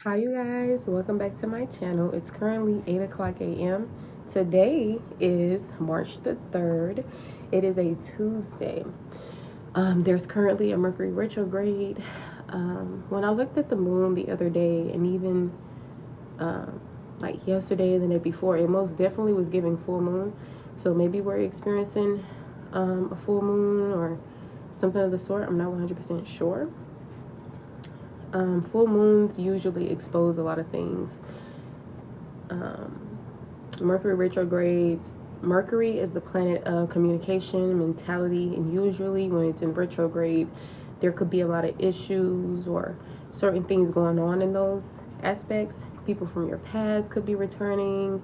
Hi you guys, welcome back to my channel. It's currently 8 o'clock a.m. Today is March the 3rd. It is a Tuesday. There's currently a Mercury retrograde. When I looked at the moon the other day, and even like yesterday and the day before, it most definitely was giving full moon. So maybe we're experiencing a full moon or something of the sort. I'm not 100% sure. Full moons usually expose a lot of things. Mercury retrogrades. Mercury is the planet of communication, mentality, and usually when it's in retrograde, there could be a lot of issues or certain things going on in those aspects. People from your past could be returning.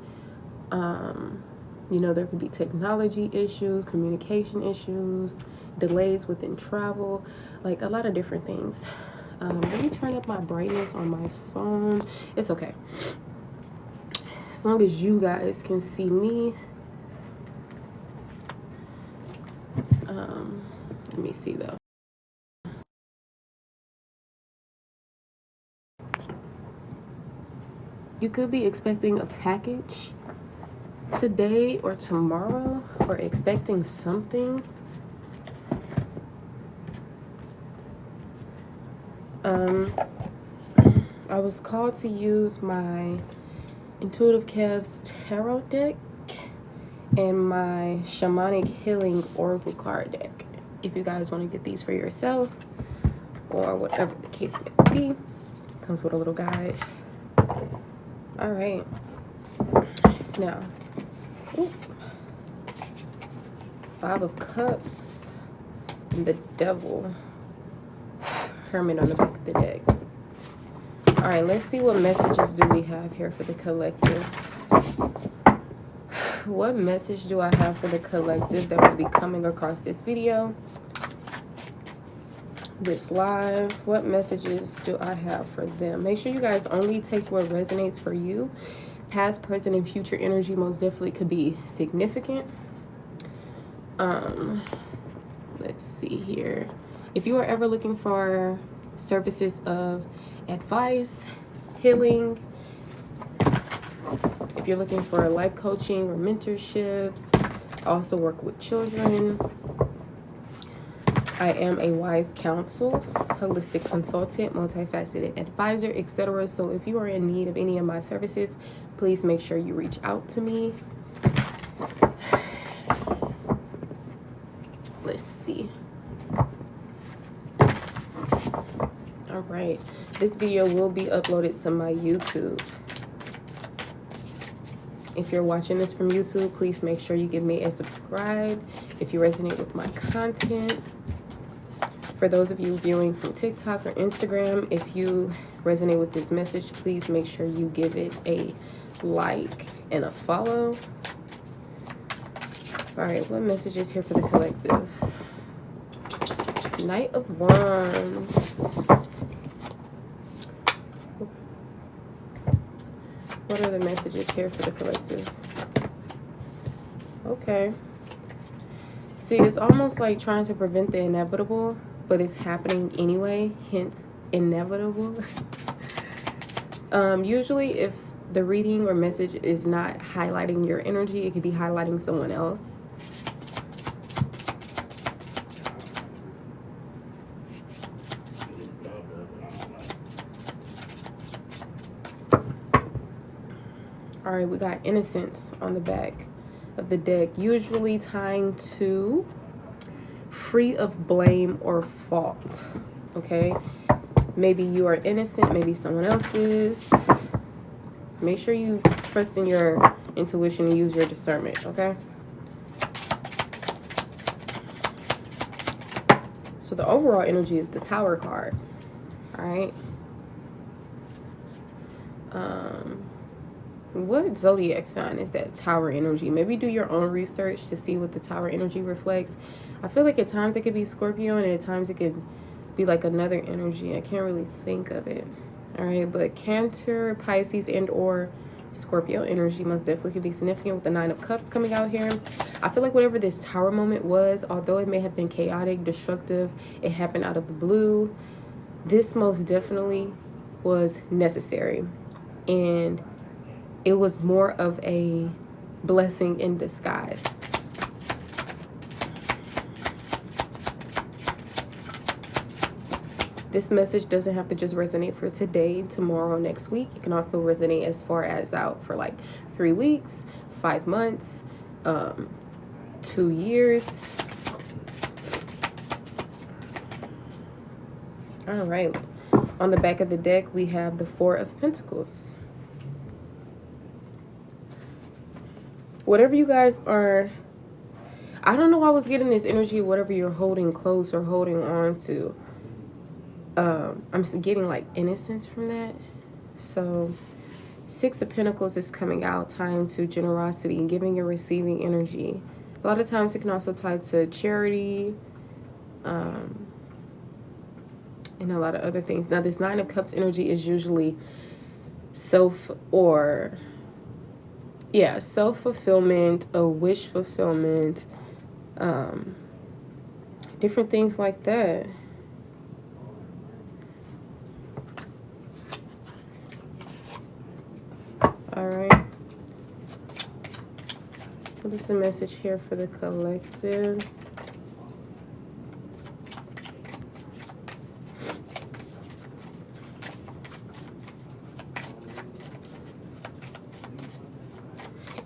There could be technology issues, communication issues, delays within travel, like a lot of different things. Let me turn up my brightness on my phone. It's okay. As long as you guys can see me. Let me see though. You could be expecting a package today or tomorrow, or expecting something. I was called to use my Intuitive Kev's tarot deck and my Shamanic Healing Oracle card deck. If you guys want to get these for yourself or whatever the case may be, comes with a little guide. All right, now, Five of Cups and the Devil, Hermit on the back of the deck. All right, let's see what messages do we have here for the collective. What message do I have for the collective that will be coming across this video, this live? What messages do I have for them? Make sure you guys only take what resonates for you. Past, present, and future energy most definitely could be significant. Let's see here. If you are ever looking for services of advice, healing, if you're looking for life coaching or mentorships, also work with children. I am a wise counsel, holistic consultant, multifaceted advisor, etc. So if you are in need of any of my services, please make sure you reach out to me. Let's see. All right, this video will be uploaded to my YouTube. If you're watching this from YouTube, please make sure you give me a subscribe if you resonate with my content. For those of you viewing from TikTok or Instagram, if you resonate with this message, please make sure you give it a like and a follow. All right, what message is here for the collective? Knight of Wands. What are the messages here for the collective? Okay. See, it's almost like trying to prevent the inevitable, but it's happening anyway, hence inevitable. Usually if the reading or message is not highlighting your energy, it could be highlighting someone else. All right, we got Innocence on the back of the deck, usually tying to free of blame or fault. Okay, maybe you are innocent, maybe someone else is. Make sure you trust in your intuition and use your discernment. Okay, so the overall energy is the Tower card. All right. What zodiac sign is that Tower energy? Maybe do your own research to see what the Tower energy reflects. I feel like at times it could be Scorpio and at times it could be like another energy. I can't really think of it. All right, but Cancer, Pisces, and or Scorpio energy most definitely could be significant with the Nine of Cups coming out here. I feel like whatever this Tower moment was, although it may have been chaotic, destructive, it happened out of the blue, this most definitely was necessary, and it was more of a blessing in disguise. This message doesn't have to just resonate for today, tomorrow, next week. It can also resonate as far as out for like 3 weeks, 5 months, 2 years. All right. On the back of the deck, we have the Four of Pentacles. Whatever you guys are, I don't know why I was getting this energy, whatever you're holding close or holding on to. I'm getting like innocence from that. So Six of Pentacles is coming out, tying to generosity, giving and receiving energy. A lot of times it can also tie to charity, and a lot of other things. Now this Nine of Cups energy is usually self-fulfillment, a wish fulfillment, different things like that. All right. What is the message here for the collective?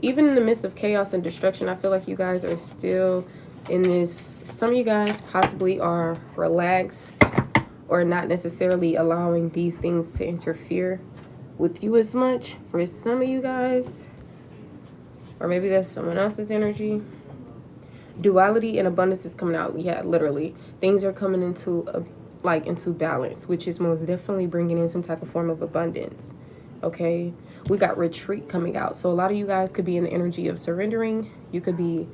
Even in the midst of chaos and destruction, I feel like you guys are still in this. Some of you guys possibly are relaxed or not necessarily allowing these things to interfere with you as much. For some of you guys, or maybe that's someone else's energy. Duality and abundance is coming out. Yeah, literally. Things are coming into into balance, which is most definitely bringing in some type of form of abundance. Okay, we got retreat coming out. So a lot of you guys could be in the energy of surrendering. You could be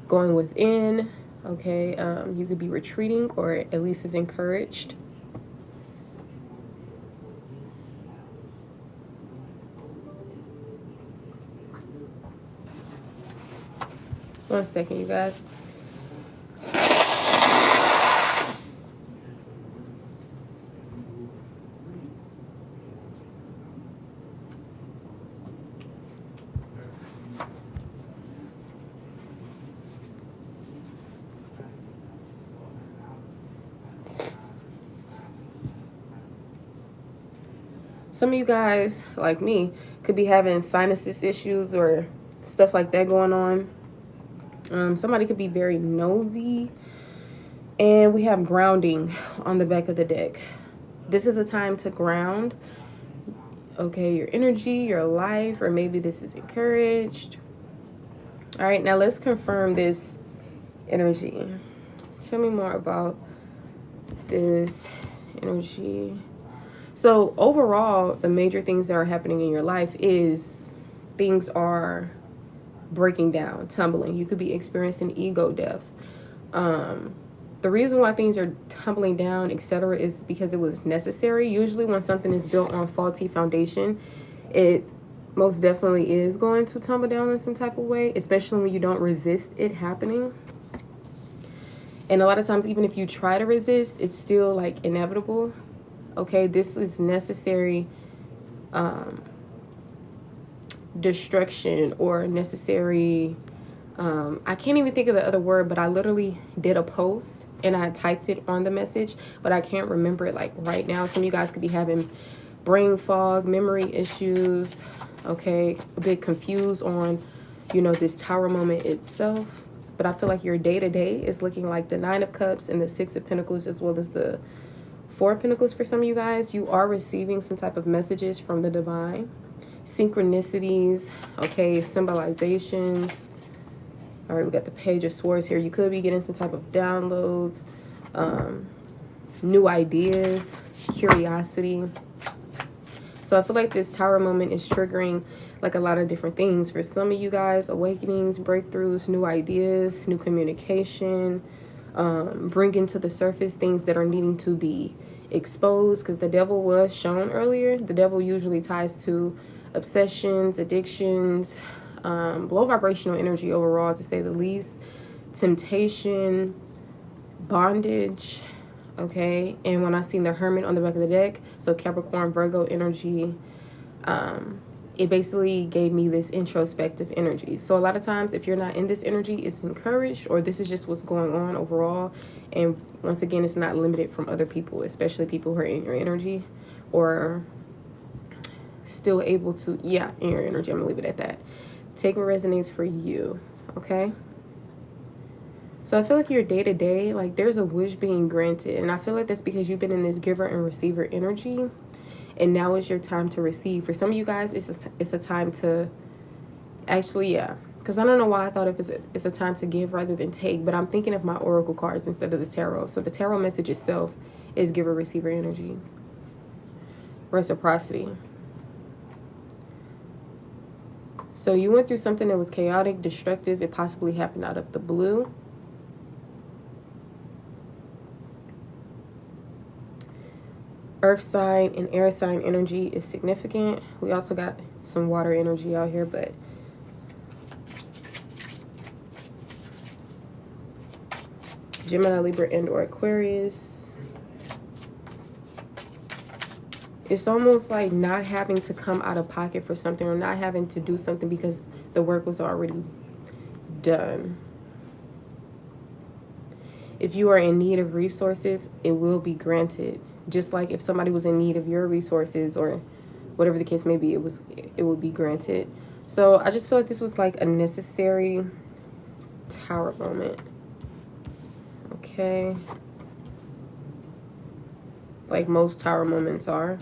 going within. Okay, you could be retreating, or at least is encouraged. One second, you guys. Some of you guys, like me, could be having sinuses issues or stuff like that going on. Somebody could be very nosy. And we have grounding on the back of the deck. This is a time to ground, okay, your energy, your life, or maybe this is encouraged. All right, now let's confirm this energy. Tell me more about this energy. So overall, the major things that are happening in your life is things are breaking down, tumbling. You could be experiencing ego deaths. The reason why things are tumbling down, etc., is because it was necessary. Usually when something is built on faulty foundation, it most definitely is going to tumble down in some type of way, especially when you don't resist it happening. And a lot of times, even if you try to resist, it's still like inevitable. Okay, this is necessary destruction or necessary, I can't even think of the other word, but I literally did a post and I typed it on the message, but I can't remember it like right now. Some of you guys could be having brain fog, memory issues, okay, a bit confused on, you know, this Tower moment itself. But I feel like your day-to-day is looking like the Nine of Cups and the Six of Pentacles, as well as the Four of Pentacles. For some of you guys, you are receiving some type of messages from the divine. Synchronicities, okay, symbolizations. All right, we got the Page of Swords here. You could be getting some type of downloads, new ideas, curiosity. So I feel like this Tower moment is triggering like a lot of different things. For some of you guys, awakenings, breakthroughs, new ideas, new communication, bringing to the surface things that are needing to be exposed, because the devil was shown earlier. The devil usually ties to obsessions, addictions, low vibrational energy overall, to say the least, temptation, bondage, okay? And when I seen the Hermit on the back of the deck, so Capricorn, Virgo energy, it basically gave me this introspective energy. So a lot of times if you're not in this energy, it's encouraged, or this is just what's going on overall. And once again, it's not limited from other people, especially people who are in your energy or still able to, yeah, in your energy. I'm gonna leave it at that. Take what resonates for you, okay? So I feel like your day-to-day, like there's a wish being granted. And I feel like that's because you've been in this giver and receiver energy. And now is your time to receive. For some of you guys, it's a time to actually, yeah. Because I don't know why I thought it's a time to give rather than take. But I'm thinking of my oracle cards instead of the tarot. So the tarot message itself is giver, receiver energy. Reciprocity. So you went through something that was chaotic, destructive. It possibly happened out of the blue. Earth sign and air sign energy is significant. We also got some water energy out here, but Gemini, Libra, and or Aquarius. It's almost like not having to come out of pocket for something, or not having to do something because the work was already done. If you are in need of resources, it will be granted. Just like if somebody was in need of your resources or whatever the case may be, it would be granted. So I just feel like this was like a necessary Tower moment. Okay. Like most Tower moments are.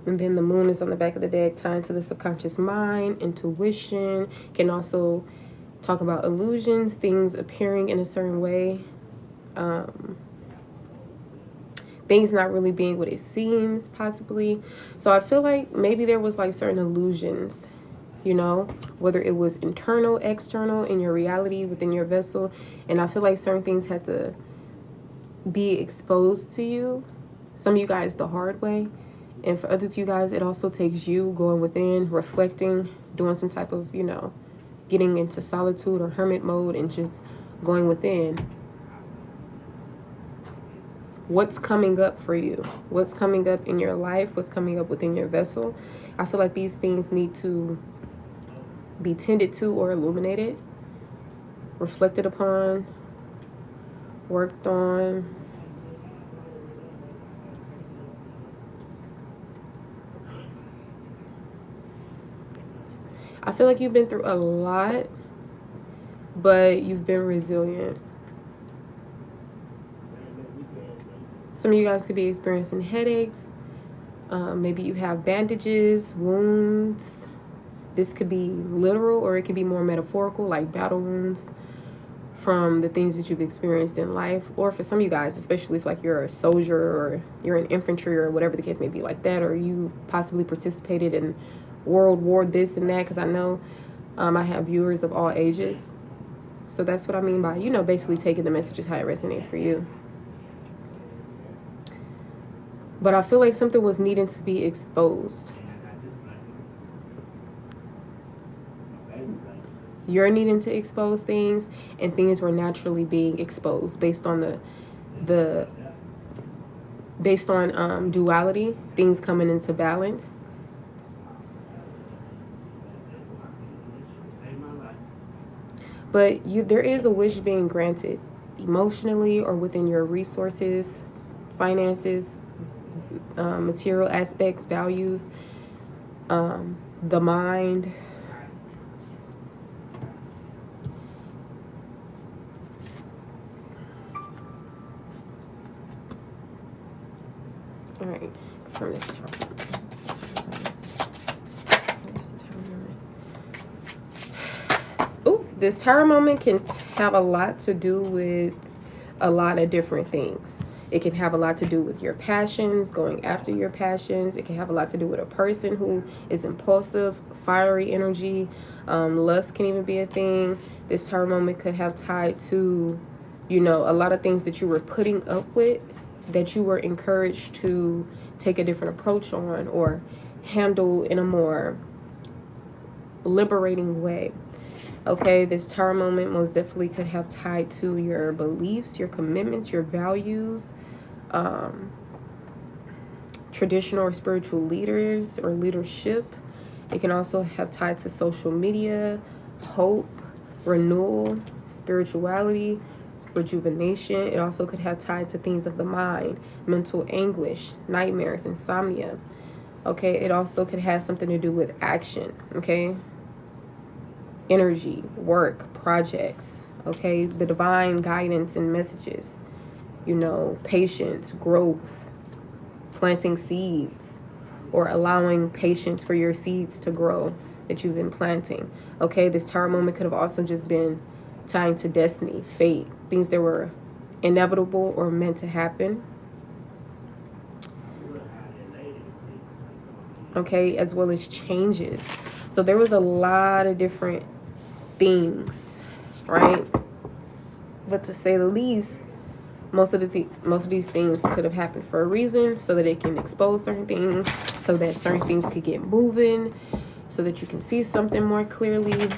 And then the moon is on the back of the deck, tied to the subconscious mind, intuition. Can also talk about illusions, things appearing in a certain way. Things not really being what it seems, possibly. So I feel like maybe there was like certain illusions, you know, whether it was internal, external, in your reality, within your vessel. And I feel like certain things had to be exposed to you. Some of you guys the hard way. And for others of you guys, it also takes you going within, reflecting, doing some type of, you know, getting into solitude or hermit mode and just going within. What's coming up for you? What's coming up in your life? What's coming up within your vessel? I feel like these things need to be tended to or illuminated, reflected upon, worked on. I feel like you've been through a lot, but you've been resilient. Some of you guys could be experiencing headaches. Maybe you have bandages, wounds. This could be literal or it could be more metaphorical, like battle wounds from the things that you've experienced in life. Or for some of you guys, especially if like you're a soldier or you're in infantry or whatever the case may be like that, or you possibly participated in World War this and that, because I know I have viewers of all ages. So that's what I mean by, you know, basically taking the messages how it resonates for you. But I feel like something was needing to be exposed. You're needing to expose things, and things were naturally being exposed based on duality, things coming into balance. But there is a wish being granted emotionally or within your resources, finances, material aspects, values, the mind. All right, from this time. This Tower moment can have a lot to do with a lot of different things. It can have a lot to do with your passions, going after your passions. It can have a lot to do with a person who is impulsive, fiery energy. Lust can even be a thing. This Tower moment could have tied to, you know, a lot of things that you were putting up with, that you were encouraged to take a different approach on, or handle in a more liberating way. Okay, this Tower moment most definitely could have tied to your beliefs, your commitments, your values, traditional or spiritual leaders or leadership. It can also have tied to social media, hope, renewal, spirituality, rejuvenation. It also could have tied to things of the mind, mental anguish, nightmares, insomnia. Okay, it also could have something to do with action. Okay, energy, work, projects. Okay, the divine guidance and messages, you know, patience, growth, planting seeds, or allowing patience for your seeds to grow that you've been planting. Okay, this Tower moment could have also just been tying to destiny, fate, things that were inevitable or meant to happen. Okay, as well as changes. So there was a lot of different things, right? But to say the least, most of these things could have happened for a reason, so that it can expose certain things, so that certain things could get moving, so that you can see something more clearly,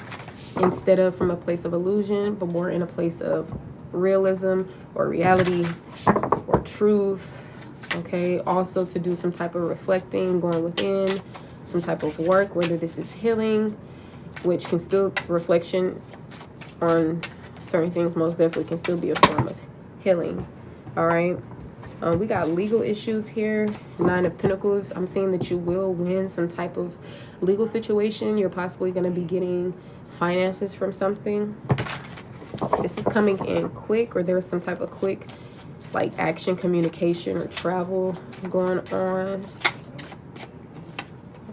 instead of from a place of illusion, but more in a place of realism or reality or truth. Okay, also to do some type of reflecting, going within, some type of work, whether this is healing, which can still, reflection on certain things most definitely can still be a form of healing. All right, we got legal issues here. 9 of Pentacles. I'm seeing that you will win some type of legal situation. You're possibly going to be getting finances from something. This is coming in quick, or there's some type of quick like action, communication, or travel going on.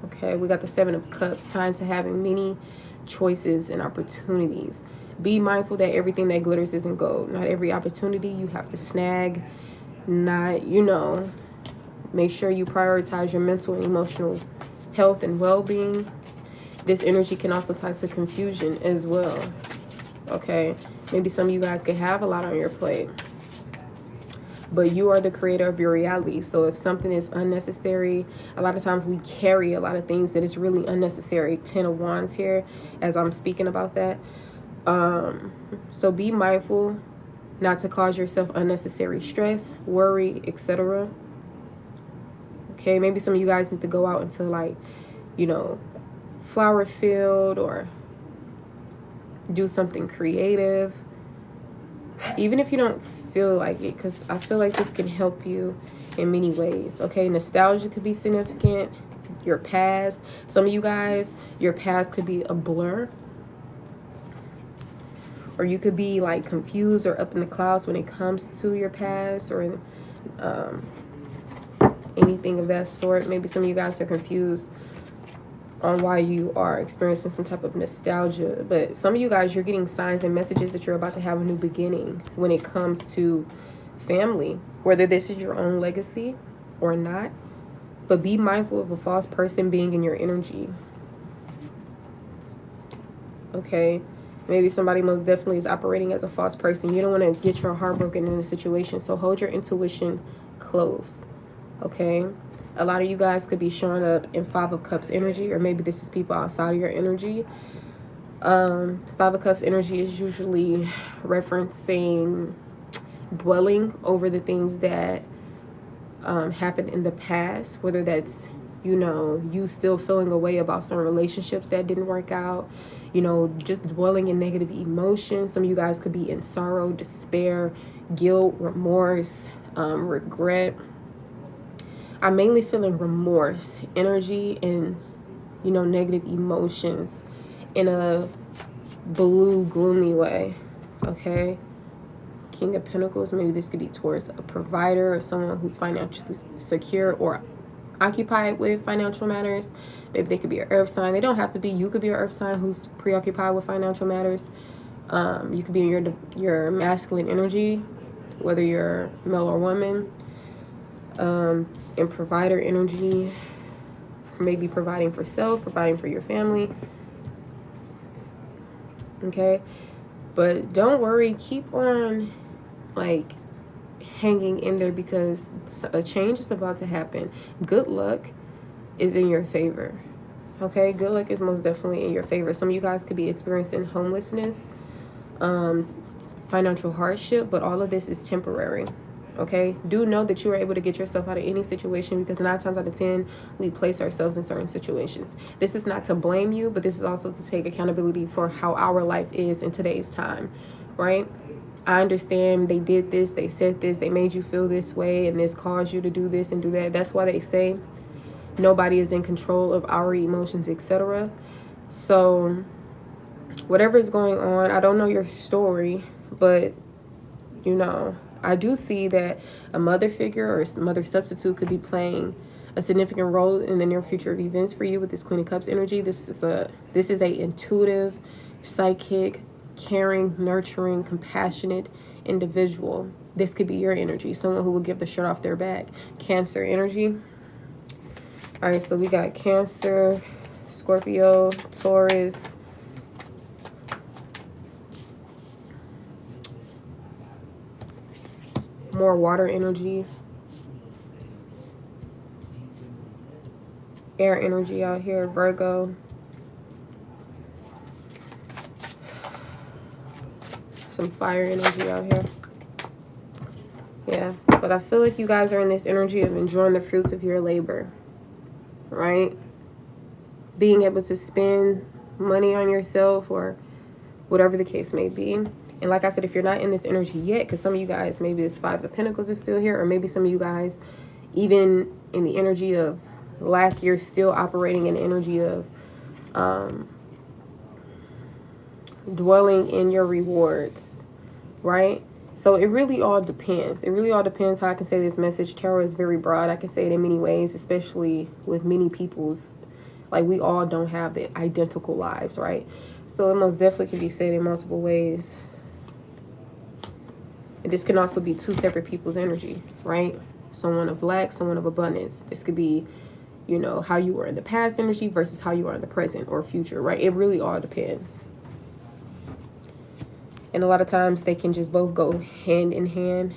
Okay, we got the 7 of Cups, time to having many choices and opportunities. Be mindful that everything that glitters isn't gold. Not every opportunity you have to snag. Not, you know, make sure you prioritize your mental and emotional health and well-being. This energy can also tie to confusion as well. Okay, maybe some of you guys can have a lot on your plate, but you are the creator of your reality. So if something is unnecessary, a lot of times we carry a lot of things that is really unnecessary. 10 of Wands here as I'm speaking about that. So be mindful not to cause yourself unnecessary stress, worry, etc. Okay, maybe some of you guys need to go out into, like, you know, flower field, or do something creative, even if you don't feel like it, because I feel like this can help you in many ways. Okay, nostalgia could be significant. Your past, some of you guys, your past could be a blur, or you could be like confused or up in the clouds when it comes to your past, or anything of that sort. Maybe some of you guys are confused on why you are experiencing some type of nostalgia, but some of you guys, you're getting signs and messages that you're about to have a new beginning when it comes to family, whether this is your own legacy or not. But be mindful of a false person being in your energy. Okay, maybe somebody most definitely is operating as a false person. You don't want to get your heart broken in a situation, so hold your intuition close. Okay, a lot of you guys could be showing up in 5 of Cups energy, or maybe this is people outside of your energy. 5 of Cups energy is usually referencing dwelling over the things that happened in the past, whether that's, you know, you still feeling a way about some relationships that didn't work out, you know, just dwelling in negative emotions. Some of you guys could be in sorrow, despair, guilt, remorse, regret. I'm mainly feeling remorse energy and, you know, negative emotions in a blue, gloomy way. Okay, King of Pentacles, maybe this could be towards a provider or someone who's financially secure or occupied with financial matters. Maybe they could be an earth sign. They don't have to be. You could be an earth sign who's preoccupied with financial matters. You could be in your masculine energy, whether you're male or woman. In provider energy, maybe providing for self, providing for your family. Okay, but don't worry, keep on like hanging in there, because a change is about to happen. Good luck. is in your favor. Okay, good luck is most definitely in your favor. Some of you guys could be experiencing homelessness, financial hardship, but all of this is temporary. Okay, do know that you are able to get yourself out of any situation, because 9 times out of 10 we place ourselves in certain situations. This is not to blame you, but this is also to take accountability for how our life is in today's time, right? I understand they did this, they said this, they made you feel this way, and this caused you to do this and do that. That's why they say nobody is in control of our emotions, etc. So whatever is going on, I don't know your story, but you know, I do see that a mother figure or a mother substitute could be playing a significant role in the near future of events for you with this Queen of Cups energy. This is a intuitive, psychic, caring, nurturing, compassionate individual. This could be your energy, someone who will give the shirt off their back. Cancer energy. All right, so we got Cancer, Scorpio, Taurus, more water energy, air energy out here, Virgo, some fire energy out here. Yeah, but I feel like you guys are in this energy of enjoying the fruits of your labor, right? Being able to spend money on yourself or whatever the case may be. And like I said, if you're not in this energy yet, because some of you guys, maybe this Five of Pentacles is still here, or maybe some of you guys, even in the energy of lack, you're still operating in the energy of dwelling in your rewards, right? So it really all depends. It really all depends how I can say this message. Tarot is very broad. I can say it in many ways, especially with many people's, like, we all don't have the identical lives, right? So it most definitely can be said in multiple ways. And this can also be two separate people's energy, right? Someone of lack, someone of abundance. This could be, you know, how you were in the past energy versus how you are in the present or future, right? It really all depends. And a lot of times they can just both go hand in hand.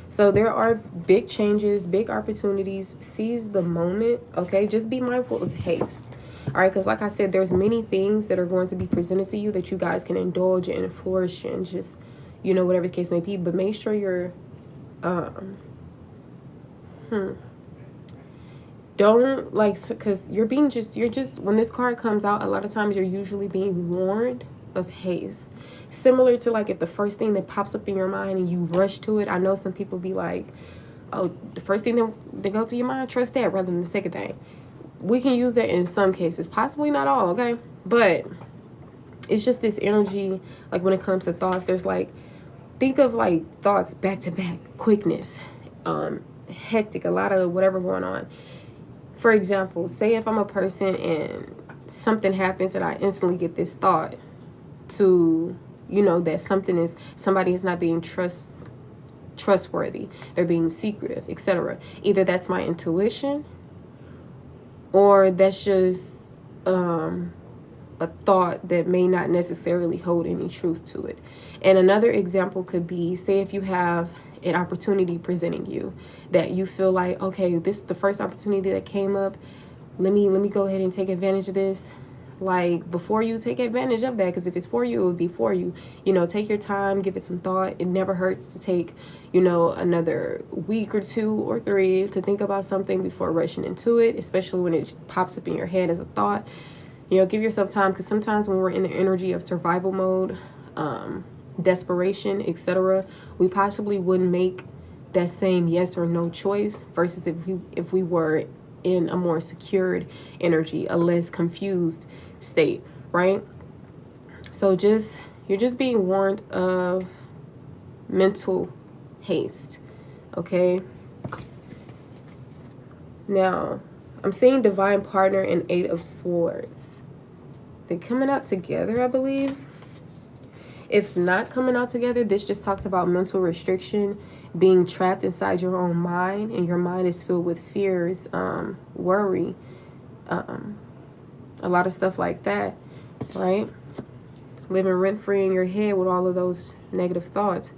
So there are big changes, big opportunities. Seize the moment, okay? Just be mindful of haste. All right, because like I said, there's many things that are going to be presented to you that you guys can indulge in and flourish in, just, you know, whatever the case may be. But make sure you're, don't, like, because you're just, when this card comes out, a lot of times you're usually being warned of haste. Similar to, like, if the first thing that pops up in your mind and you rush to it. I know some people be like, oh, the first thing that go to your mind, trust that rather than the second thing. We can use that in some cases, possibly not all, okay? But it's just this energy, like when it comes to thoughts, there's like, think of like thoughts back to back, quickness, hectic, a lot of whatever going on. For example, say if I'm a person and something happens and I instantly get this thought to, you know, that somebody is not being trustworthy, they're being secretive, etc. Either that's my intuition, or that's just a thought that may not necessarily hold any truth to it. And another example could be, say if you have an opportunity presenting you that you feel like, okay, this is the first opportunity that came up, let me go ahead and take advantage of this. Like, before you take advantage of that, because if it's for you, it would be for you. You know, take your time, give it some thought. It never hurts to take, you know, another week or 2 or 3 to think about something before rushing into it, especially when it pops up in your head as a thought. You know, give yourself time, because sometimes when we're in the energy of survival mode, desperation, etc., we possibly wouldn't make that same yes or no choice versus if we were in a more secured energy, a less confused state, right? So you're just being warned of mental haste, okay? Now, I'm seeing divine partner and 8 of Swords. They're coming out together, I believe. If not coming out together, this just talks about mental restriction, being trapped inside your own mind, and your mind is filled with fears, worry, a lot of stuff like that, right? Living rent-free in your head with all of those negative thoughts.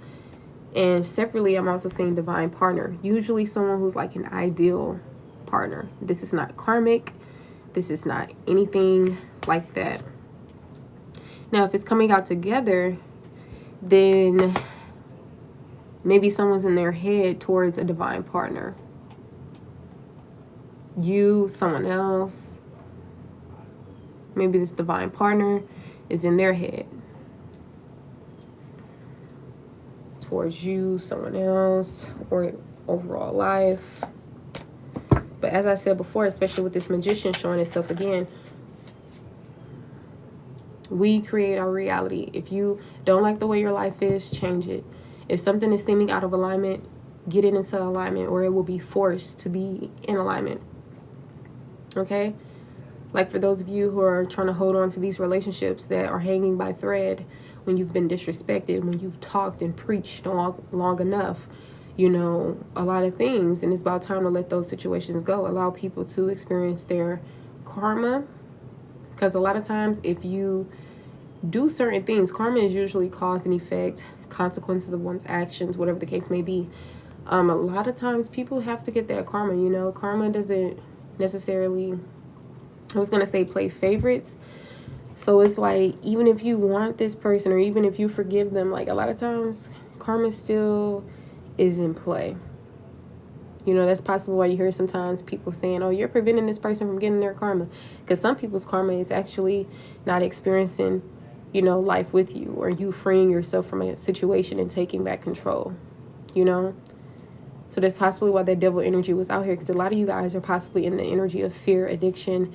And separately, I'm also seeing divine partner, usually someone who's like an ideal partner. This is not karmic. This is not anything like that. Now, if it's coming out together, then maybe someone's in their head towards a divine partner. You, someone else. Maybe this divine partner is in their head towards you, someone else, or overall life. But as I said before, especially with this magician showing itself again, we create our reality. If you don't like the way your life is, change it. If something is seeming out of alignment, get it into alignment, or it will be forced to be in alignment. Okay? Like for those of you who are trying to hold on to these relationships that are hanging by thread, when you've been disrespected, when you've talked and preached long enough, you know, a lot of things, and it's about time to let those situations go. Allow people to experience their karma, because a lot of times if you do certain things, karma is usually cause and effect, consequences of one's actions, whatever the case may be. A lot of times people have to get that karma, you know. Karma doesn't necessarily, I was going to say play favorites. So it's like, even if you want this person, or even if you forgive them, like a lot of times karma still is in play. You know, that's possible why you hear sometimes people saying, oh, you're preventing this person from getting their karma. Because some people's karma is actually not experiencing, you know, life with you, or you freeing yourself from a situation and taking back control, you know. So that's possibly why that devil energy was out here, because a lot of you guys are possibly in the energy of fear, addiction,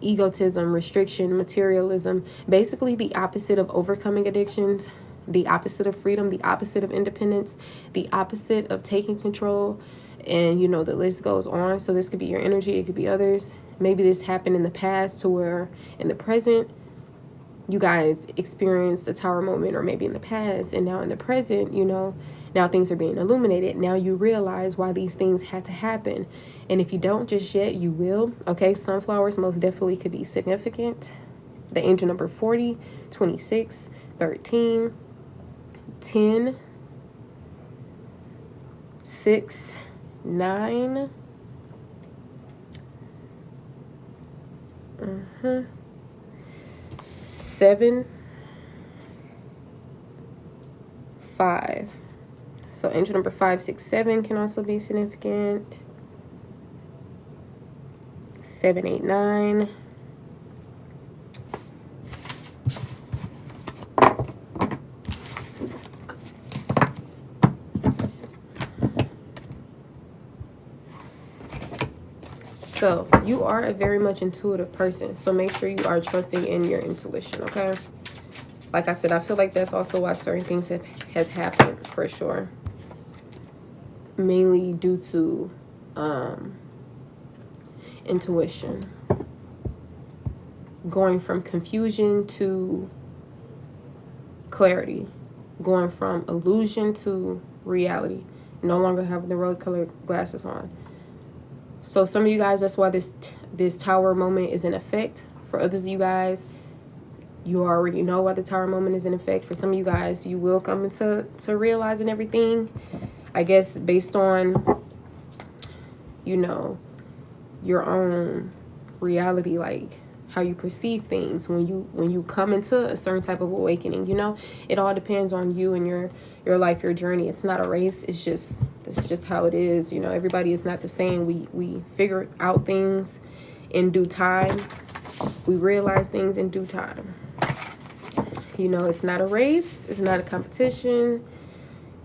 egotism, restriction, materialism, basically the opposite of overcoming addictions, the opposite of freedom, the opposite of independence, the opposite of taking control. And, you know, the list goes on. So this could be your energy. It could be others. Maybe this happened in the past to where in the present, you guys experienced the tower moment, or maybe in the past, and now in the present, you know, now things are being illuminated. Now you realize why these things had to happen. And if you don't just yet, you will. Okay, sunflowers most definitely could be significant. The angel number 40, 26, 13, 10, 6, 9. 7, 5. So angel number 5, 6, 7 can also be significant. 7, 8, 9. So you are a very much intuitive person. So make sure you are trusting in your intuition, okay? Like I said, I feel like that's also why certain things has happened, for sure. Mainly due to intuition. Going from confusion to clarity. Going from illusion to reality. No longer having the rose-colored glasses on. So some of you guys, that's why this tower moment is in effect. For others of you guys, you already know why the tower moment is in effect. For some of you guys, you will come into realizing everything, I guess, based on, you know, your own reality, like how you perceive things when you come into a certain type of awakening. You know, it all depends on you and your life, your journey. It's not a race. It's just how it is. You know, everybody is not the same. We figure out things in due time. We realize things in due time. You know, it's not a race. It's not a competition.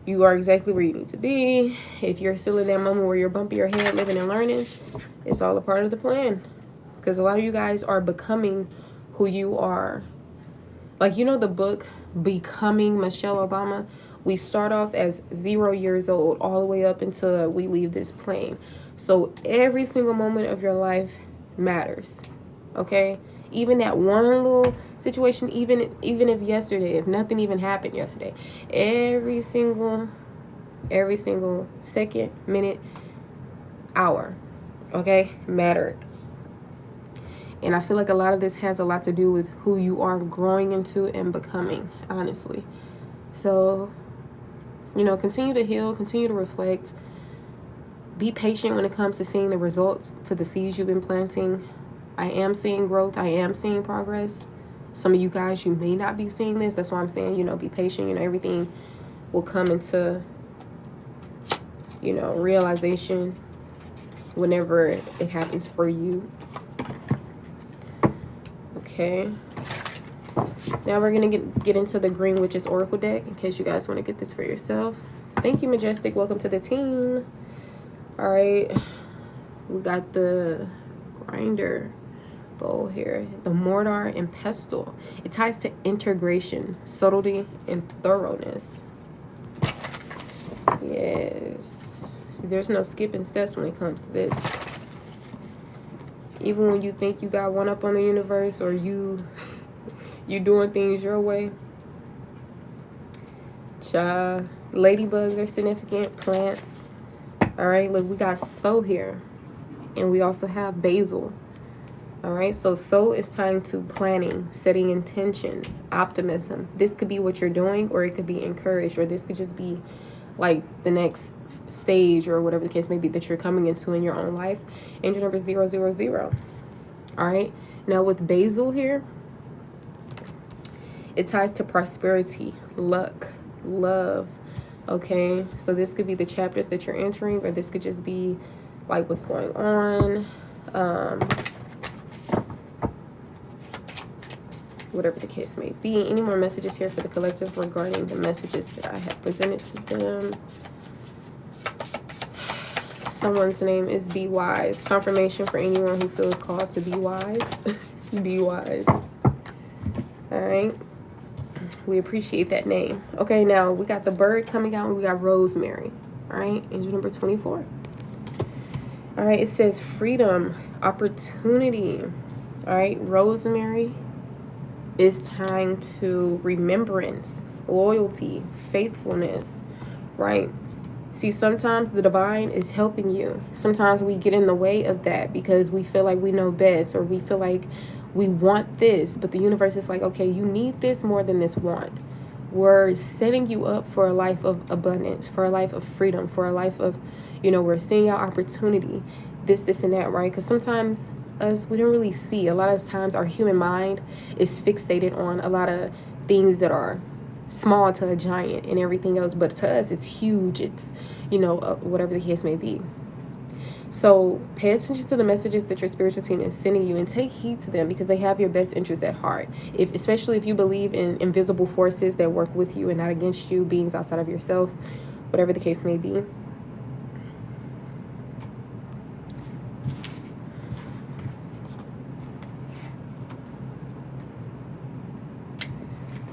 You are exactly where you need to be. If you're still in that moment where you're bumping your head, living and learning, it's all a part of the plan. Because a lot of you guys are becoming who you are. Like, you know the book, Becoming Michelle Obama? We start off as 0 years old all the way up until we leave this plane. So every single moment of your life matters, okay? Even that one little situation, even if yesterday, if nothing even happened yesterday, every single second, minute, hour, okay, mattered. And I feel like a lot of this has a lot to do with who you are growing into and becoming, honestly. So You know, continue to heal, continue to reflect. Be patient when it comes to seeing the results to the seeds you've been planting. I am seeing growth. I am seeing progress. Some of you guys, you may not be seeing this. That's why I'm saying, you know, be patient. You know, everything will come into, you know, realization whenever it happens for you. Okay. Now we're going to get into the Green Witches Oracle deck in case you guys want to get this for yourself. Thank you, Majestic. Welcome to the team. All right. We got the Grinder bowl here, the Mortar and Pestle. It ties to integration, subtlety, and thoroughness. Yes. See, there's no skipping steps when it comes to this. Even when you think you got one up on the universe, or you doing things your way. Ladybugs are significant. Plants. All right, look, we got soul here, and we also have basil. All right, so soul is tying to planning, setting intentions, optimism. This could be what you're doing, or it could be encouraged, or this could just be like the next stage or whatever the case may be that you're coming into in your own life. Angel number 000. All right, now with basil here, it ties to prosperity, luck, love. Okay, so this could be the chapters that you're entering, or this could just be like what's going on. Whatever the case may be. Any more messages here for the collective regarding the messages that I have presented to them? Someone's name is Be Wise. Confirmation for anyone who feels called to be wise. Be wise. All right. We appreciate that name. Okay, now we got the bird coming out, and we got rosemary. All right, angel number 24. All right, it says freedom, opportunity. All right, rosemary is tying to remembrance, loyalty, faithfulness, right? See, sometimes the divine is helping you. Sometimes we get in the way of that because we feel like we know best, or we feel like we want this, but the universe is like, okay, you need this more than this want. We're setting you up for a life of abundance, for a life of freedom, for a life of, you know, we're seeing our opportunity, this, and that, right? Because sometimes we don't really see. A lot of times our human mind is fixated on a lot of things that are small to a giant and everything else, but to us it's huge. It's, you know, whatever the case may be. So pay attention to the messages that your spiritual team is sending you, and take heed to them, because they have your best interest at heart. Especially if you believe in invisible forces that work with you and not against you, beings outside of yourself, whatever the case may be.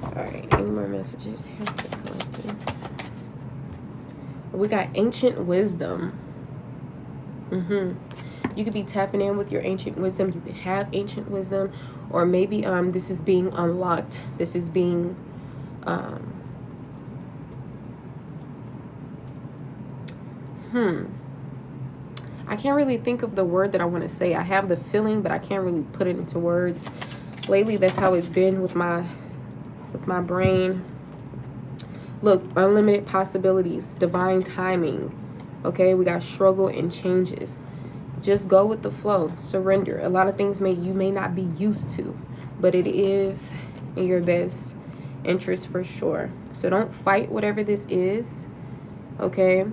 Alright, any more messages here for the collective? We got ancient wisdom. You could be tapping in with your ancient wisdom. You could have ancient wisdom, or maybe this is being unlocked. This is being I can't really think of the word that I want to say. I have the feeling, but I can't really put it into words. Lately, that's how it's been with my brain. Look, unlimited possibilities, divine timing. Okay, we got struggle and changes. Just go with the flow. Surrender. A lot of things you may not be used to, but it is in your best interest for sure. So don't fight whatever this is. Okay,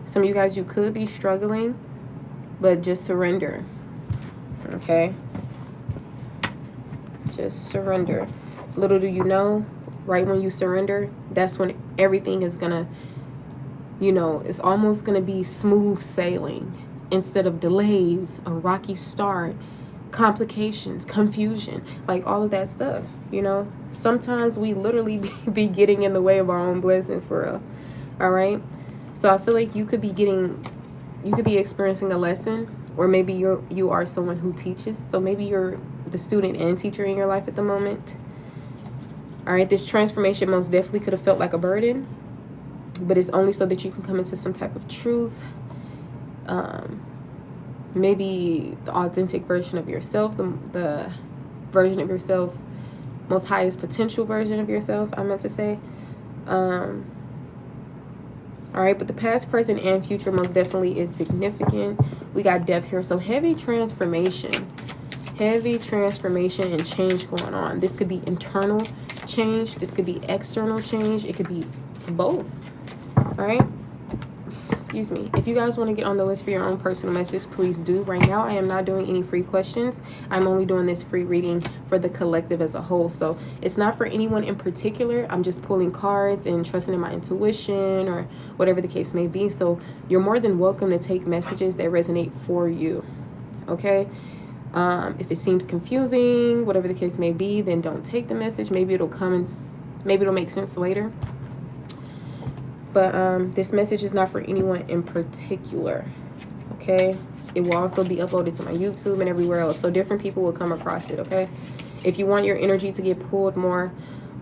some of you guys, you could be struggling, but just surrender. Okay, just surrender. Little do you know, right when you surrender, that's when everything is gonna, you know, it's almost gonna be smooth sailing instead of delays, a rocky start, complications, confusion, like all of that stuff. You know, sometimes we literally be getting in the way of our own blessings, for real. All right, so I feel like you could be experiencing a lesson, or maybe you are someone who teaches. So maybe you're the student and teacher in your life at the moment. All right, this transformation most definitely could have felt like a burden, but it's only so that you can come into some type of truth. Maybe the authentic version of yourself, the version of yourself, most highest potential version of yourself, I meant to say. All right, but the past, present, and future most definitely is significant. We got death here, so heavy transformation and change going on. This could be internal change, this could be external change, it could be both. All right, excuse me. If you guys want to get on the list for your own personal message, please do. Right now I am not doing any free questions. I'm only doing this free reading for the collective as a whole, so it's not for anyone in particular. I'm just pulling cards and trusting in my intuition or whatever the case may be. So you're more than welcome to take messages that resonate for you. Okay, if it seems confusing, whatever the case may be, then don't take the message. Maybe it'll come and maybe it'll make sense later. But this message is not for anyone in particular. Okay, it will also be uploaded to my YouTube and everywhere else, so different people will come across it. Okay, if you want your energy to get pulled more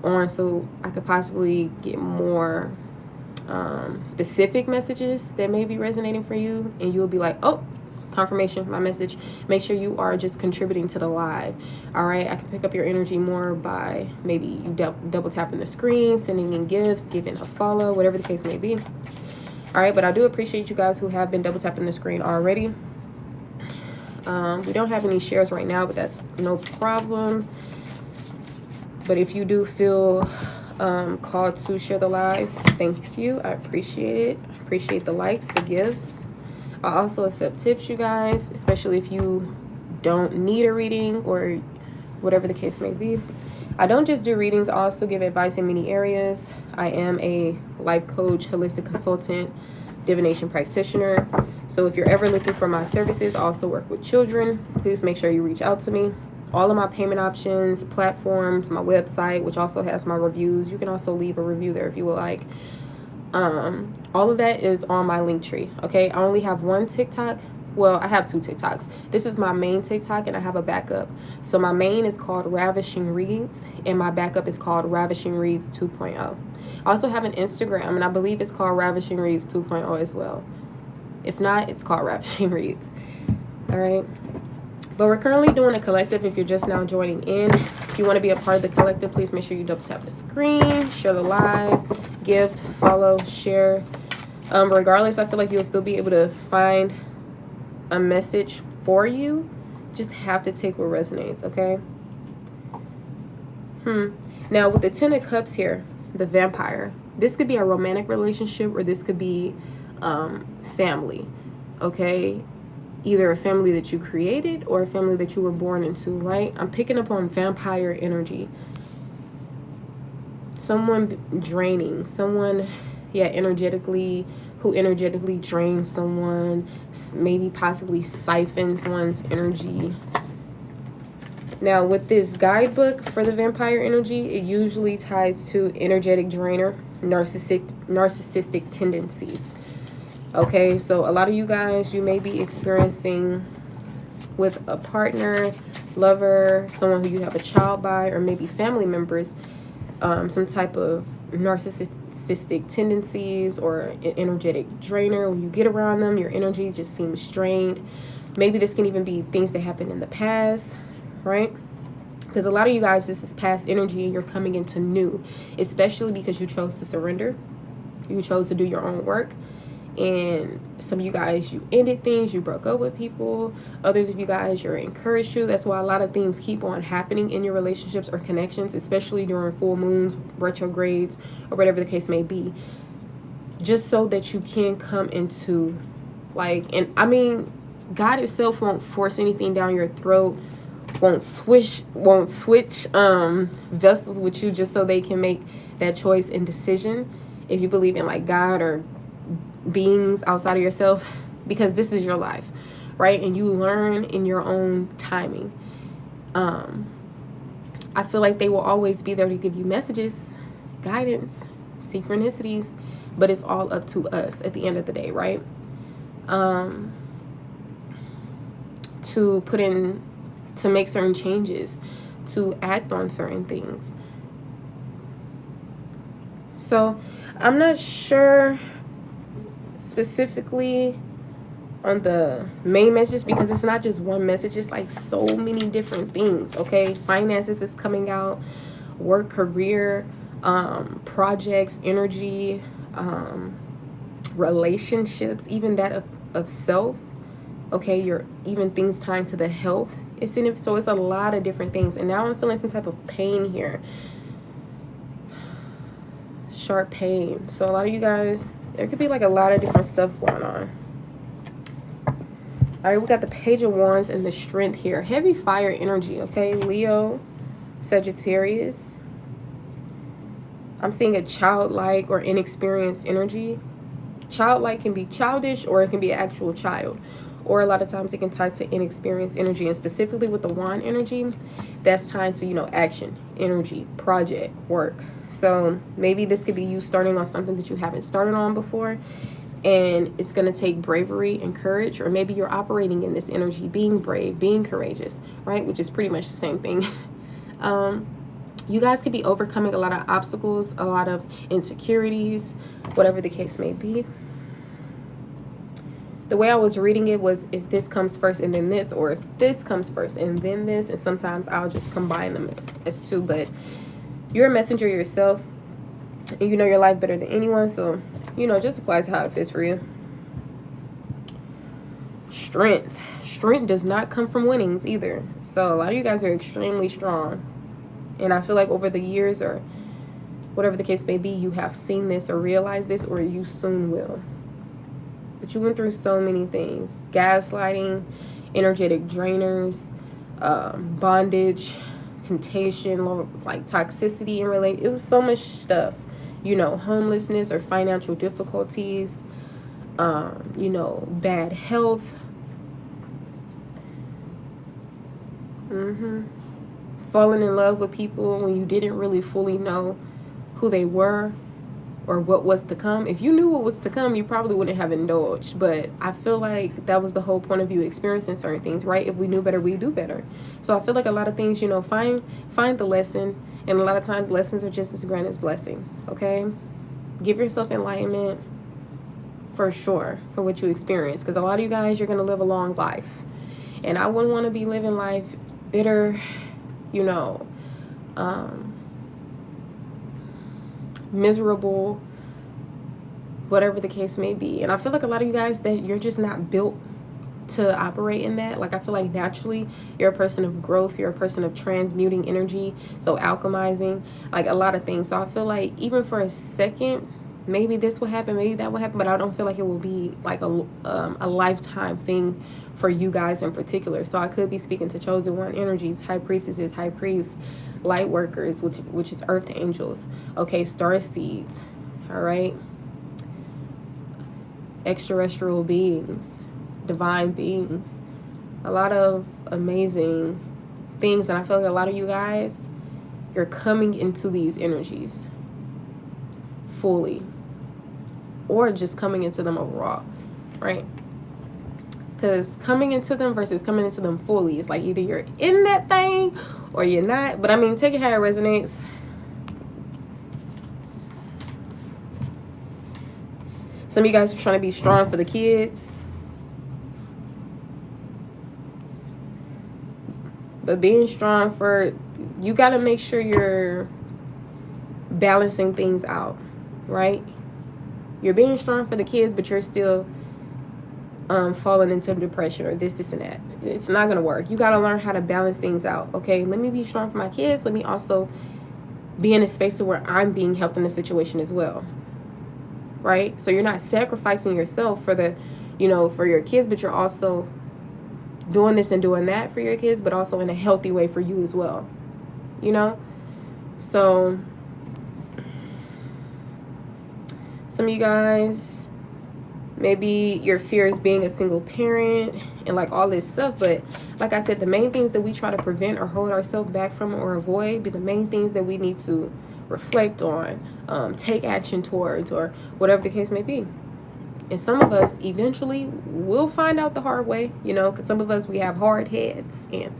on, so I could possibly get more specific messages that may be resonating for you, and you'll be like, oh, confirmation, my message, make sure you are just contributing to the live. All right, I can pick up your energy more by maybe you double tapping the screen, sending in gifts, giving a follow, whatever the case may be. All right, but I do appreciate you guys who have been double tapping the screen already. We don't have any shares right now, but that's no problem. But if you do feel called to share the live, thank you. I appreciate it. I appreciate the likes, the gifts. I also accept tips, you guys, especially if you don't need a reading or whatever the case may be. I don't just do readings, I also give advice in many areas. I am a life coach, holistic consultant, divination practitioner. So if you're ever looking for my services, I also work with children. Please make sure you reach out to me. All of my payment options, platforms, my website, which also has my reviews. You can also leave a review there if you would like. All of that is on my link tree. Okay, I only have one TikTok. Well, I have two TikToks. This is my main TikTok and I have a backup. So my main is called Ravishing Reads and my backup is called Ravishing Reads 2.0. I also have an Instagram and I believe it's called Ravishing Reads 2.0 as well. If not, it's called Ravishing Reads. All right, but we're currently doing a collective. If you're just now joining in, if you want to be a part of the collective, please make sure you double tap the screen, share the live, gift, follow, share. Regardless, I feel like you'll still be able to find a message for you. Just have to take what resonates. Okay. Now with the 10 of Cups here, the Vampire, this could be a romantic relationship or this could be family. Okay, either a family that you created or a family that you were born into, right? I'm picking up on vampire energy. Someone draining, someone, yeah, who energetically drains someone, maybe possibly siphons one's energy. Now with this guidebook for the vampire energy, it usually ties to energetic drainer, narcissistic tendencies. Okay, so a lot of you guys, you may be experiencing with a partner, lover, someone who you have a child by, or maybe family members, some type of narcissistic tendencies or an energetic drainer. When you get around them, your energy just seems strained. Maybe this can even be things that happened in the past, right? Because a lot of you guys, this is past energy and you're coming into new, especially because you chose to surrender. You chose to do your own work. And some of you guys, you ended things, you broke up with people. Others of you guys, you're encouraged to. That's why a lot of things keep on happening in your relationships or connections, especially during full moons, retrogrades, or whatever the case may be. Just so that you can come into, like, and I mean, God itself won't force anything down your throat, won't switch vessels with you just so they can make that choice and decision. If you believe in like God or beings outside of yourself, because this is your life, right? And you learn in your own timing. I feel like they will always be there to give you messages, guidance, synchronicities, but it's all up to us at the end of the day, right? To put in, to make certain changes, to act on certain things. So I'm not sure specifically on the main message because it's not just one message, it's like so many different things. Okay, finances is coming out, work, career, projects, energy, relationships, even that of self. Okay, your even things tying to the health. So it's a lot of different things. And now I'm feeling some type of pain here. Sharp pain. So a lot of you guys, there could be like a lot of different stuff going on. All right, we got the Page of Wands and the Strength here. Heavy fire energy, okay? Leo, Sagittarius. I'm seeing a childlike or inexperienced energy. Childlike can be childish, or it can be an actual child. Or a lot of times it can tie to inexperienced energy. And specifically with the wand energy, that's tied to, you know, action, energy, project, work. So maybe this could be you starting on something that you haven't started on before. And it's going to take bravery and courage. Or maybe you're operating in this energy, being brave, being courageous, right? Which is pretty much the same thing. You guys could be overcoming a lot of obstacles, a lot of insecurities, whatever the case may be. The way I was reading it was if this comes first and then this, or if this comes first and then this, and sometimes I'll just combine them as two. But you're a messenger yourself, and you know your life better than anyone, so, you know, just applies how it fits for you. Strength. Strength does not come from winnings either. So a lot of you guys are extremely strong. And I feel like over the years, or whatever the case may be, you have seen this or realized this, or you soon will. But you went through so many things. Gaslighting, energetic drainers, bondage, temptation, like toxicity in relation. It was so much stuff. You know, homelessness or financial difficulties, you know, bad health. Falling in love with people when you didn't really fully know who they were or what was to come. If you knew what was to come, you probably wouldn't have indulged. But I feel like that was the whole point of you experiencing certain things, right? If we knew better, we do better. So I feel like a lot of things, you know, find the lesson. And a lot of times lessons are just as grand as blessings, okay? Give yourself enlightenment for sure for what you experience. Because a lot of you guys, you're going to live a long life. And I wouldn't want to be living life bitter, you know, miserable, whatever the case may be. And I feel like a lot of you guys, that you're just not built to operate in that. Like, I feel like naturally you're a person of growth, you're a person of transmuting energy, so alchemizing, like a lot of things. So I feel like even for a second, maybe this will happen, maybe that will happen, but I don't feel like it will be like a lifetime thing for you guys in particular. So I could be speaking to chosen one energies, high priestesses, high priests, light workers, which is earth angels, okay, star seeds, all right, extraterrestrial beings, divine beings, a lot of amazing things. And I feel like a lot of you guys, you're coming into these energies fully, or just coming into them raw, right? Because coming into them versus coming into them fully is like either you're in that thing or you're not. But I mean, take it how it resonates. Some of you guys are trying to be strong for the kids, but being strong for, you got to make sure you're balancing things out, right? You're being strong for the kids, but you're still falling into depression or this and that. It's not going to work. You got to learn how to balance things out. Okay, let me be strong for my kids. Let me also be in a space to where I'm being helped in the situation as well. Right? So you're not sacrificing yourself for the, you know, for your kids, but you're also doing this and doing that for your kids, but also in a healthy way for you as well. You know? So some of you guys, maybe your fear is being a single parent and like all this stuff. But like I said, the main things that we try to prevent or hold ourselves back from or avoid be the main things that we need to reflect on, take action towards, or whatever the case may be. And some of us eventually will find out the hard way, you know, because some of us, we have hard heads. And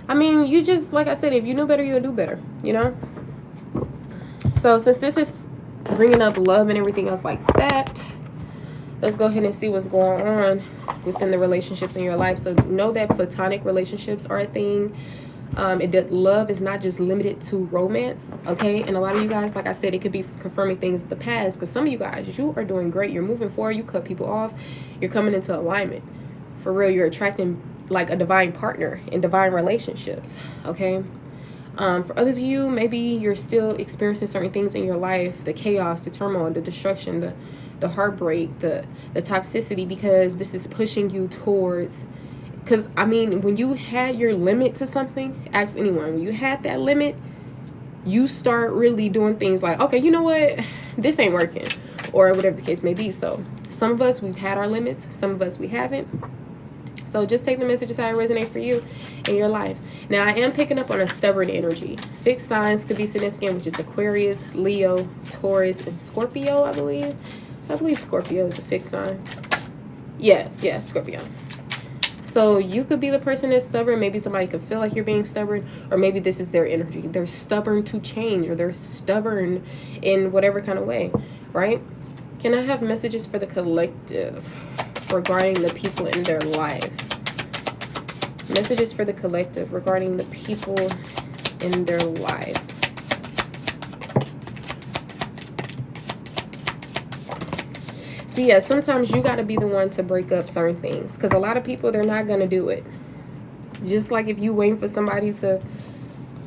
I mean, you just, like I said, if you knew better, you'll do better, you know. So since this is bringing up love and everything else like that, let's go ahead and see what's going on within the relationships in your life. So know that platonic relationships are a thing. Love is not just limited to romance, okay? And a lot of you guys, like I said, it could be confirming things of the past, because some of you guys, you are doing great. You're moving forward. You cut people off. You're coming into alignment. For real, you're attracting like a divine partner in divine relationships, okay? For others of you, maybe you're still experiencing certain things in your life, the chaos, the turmoil, the destruction, the heartbreak, the toxicity, because this is pushing you towards... Because, I mean, when you had your limit to something, ask anyone, when you had that limit, you start really doing things like, okay, you know what? This ain't working, or whatever the case may be. So some of us, we've had our limits. Some of us, we haven't. So just take the messages how it resonates for you in your life. Now, I am picking up on a stubborn energy. Fixed signs could be significant, which is Aquarius, Leo, Taurus, and Scorpio, I believe. I believe Scorpio is a fixed sign. Yeah, Scorpio. So you could be the person that's stubborn. Maybe somebody could feel like you're being stubborn, or maybe this is their energy. They're stubborn to change, or they're stubborn in whatever kind of way, right? Can I have messages for the collective regarding the people in their life? Messages for the collective regarding the people in their life. So yeah, sometimes you got to be the one to break up certain things, because a lot of people, they're not going to do it. Just like if you waiting for somebody to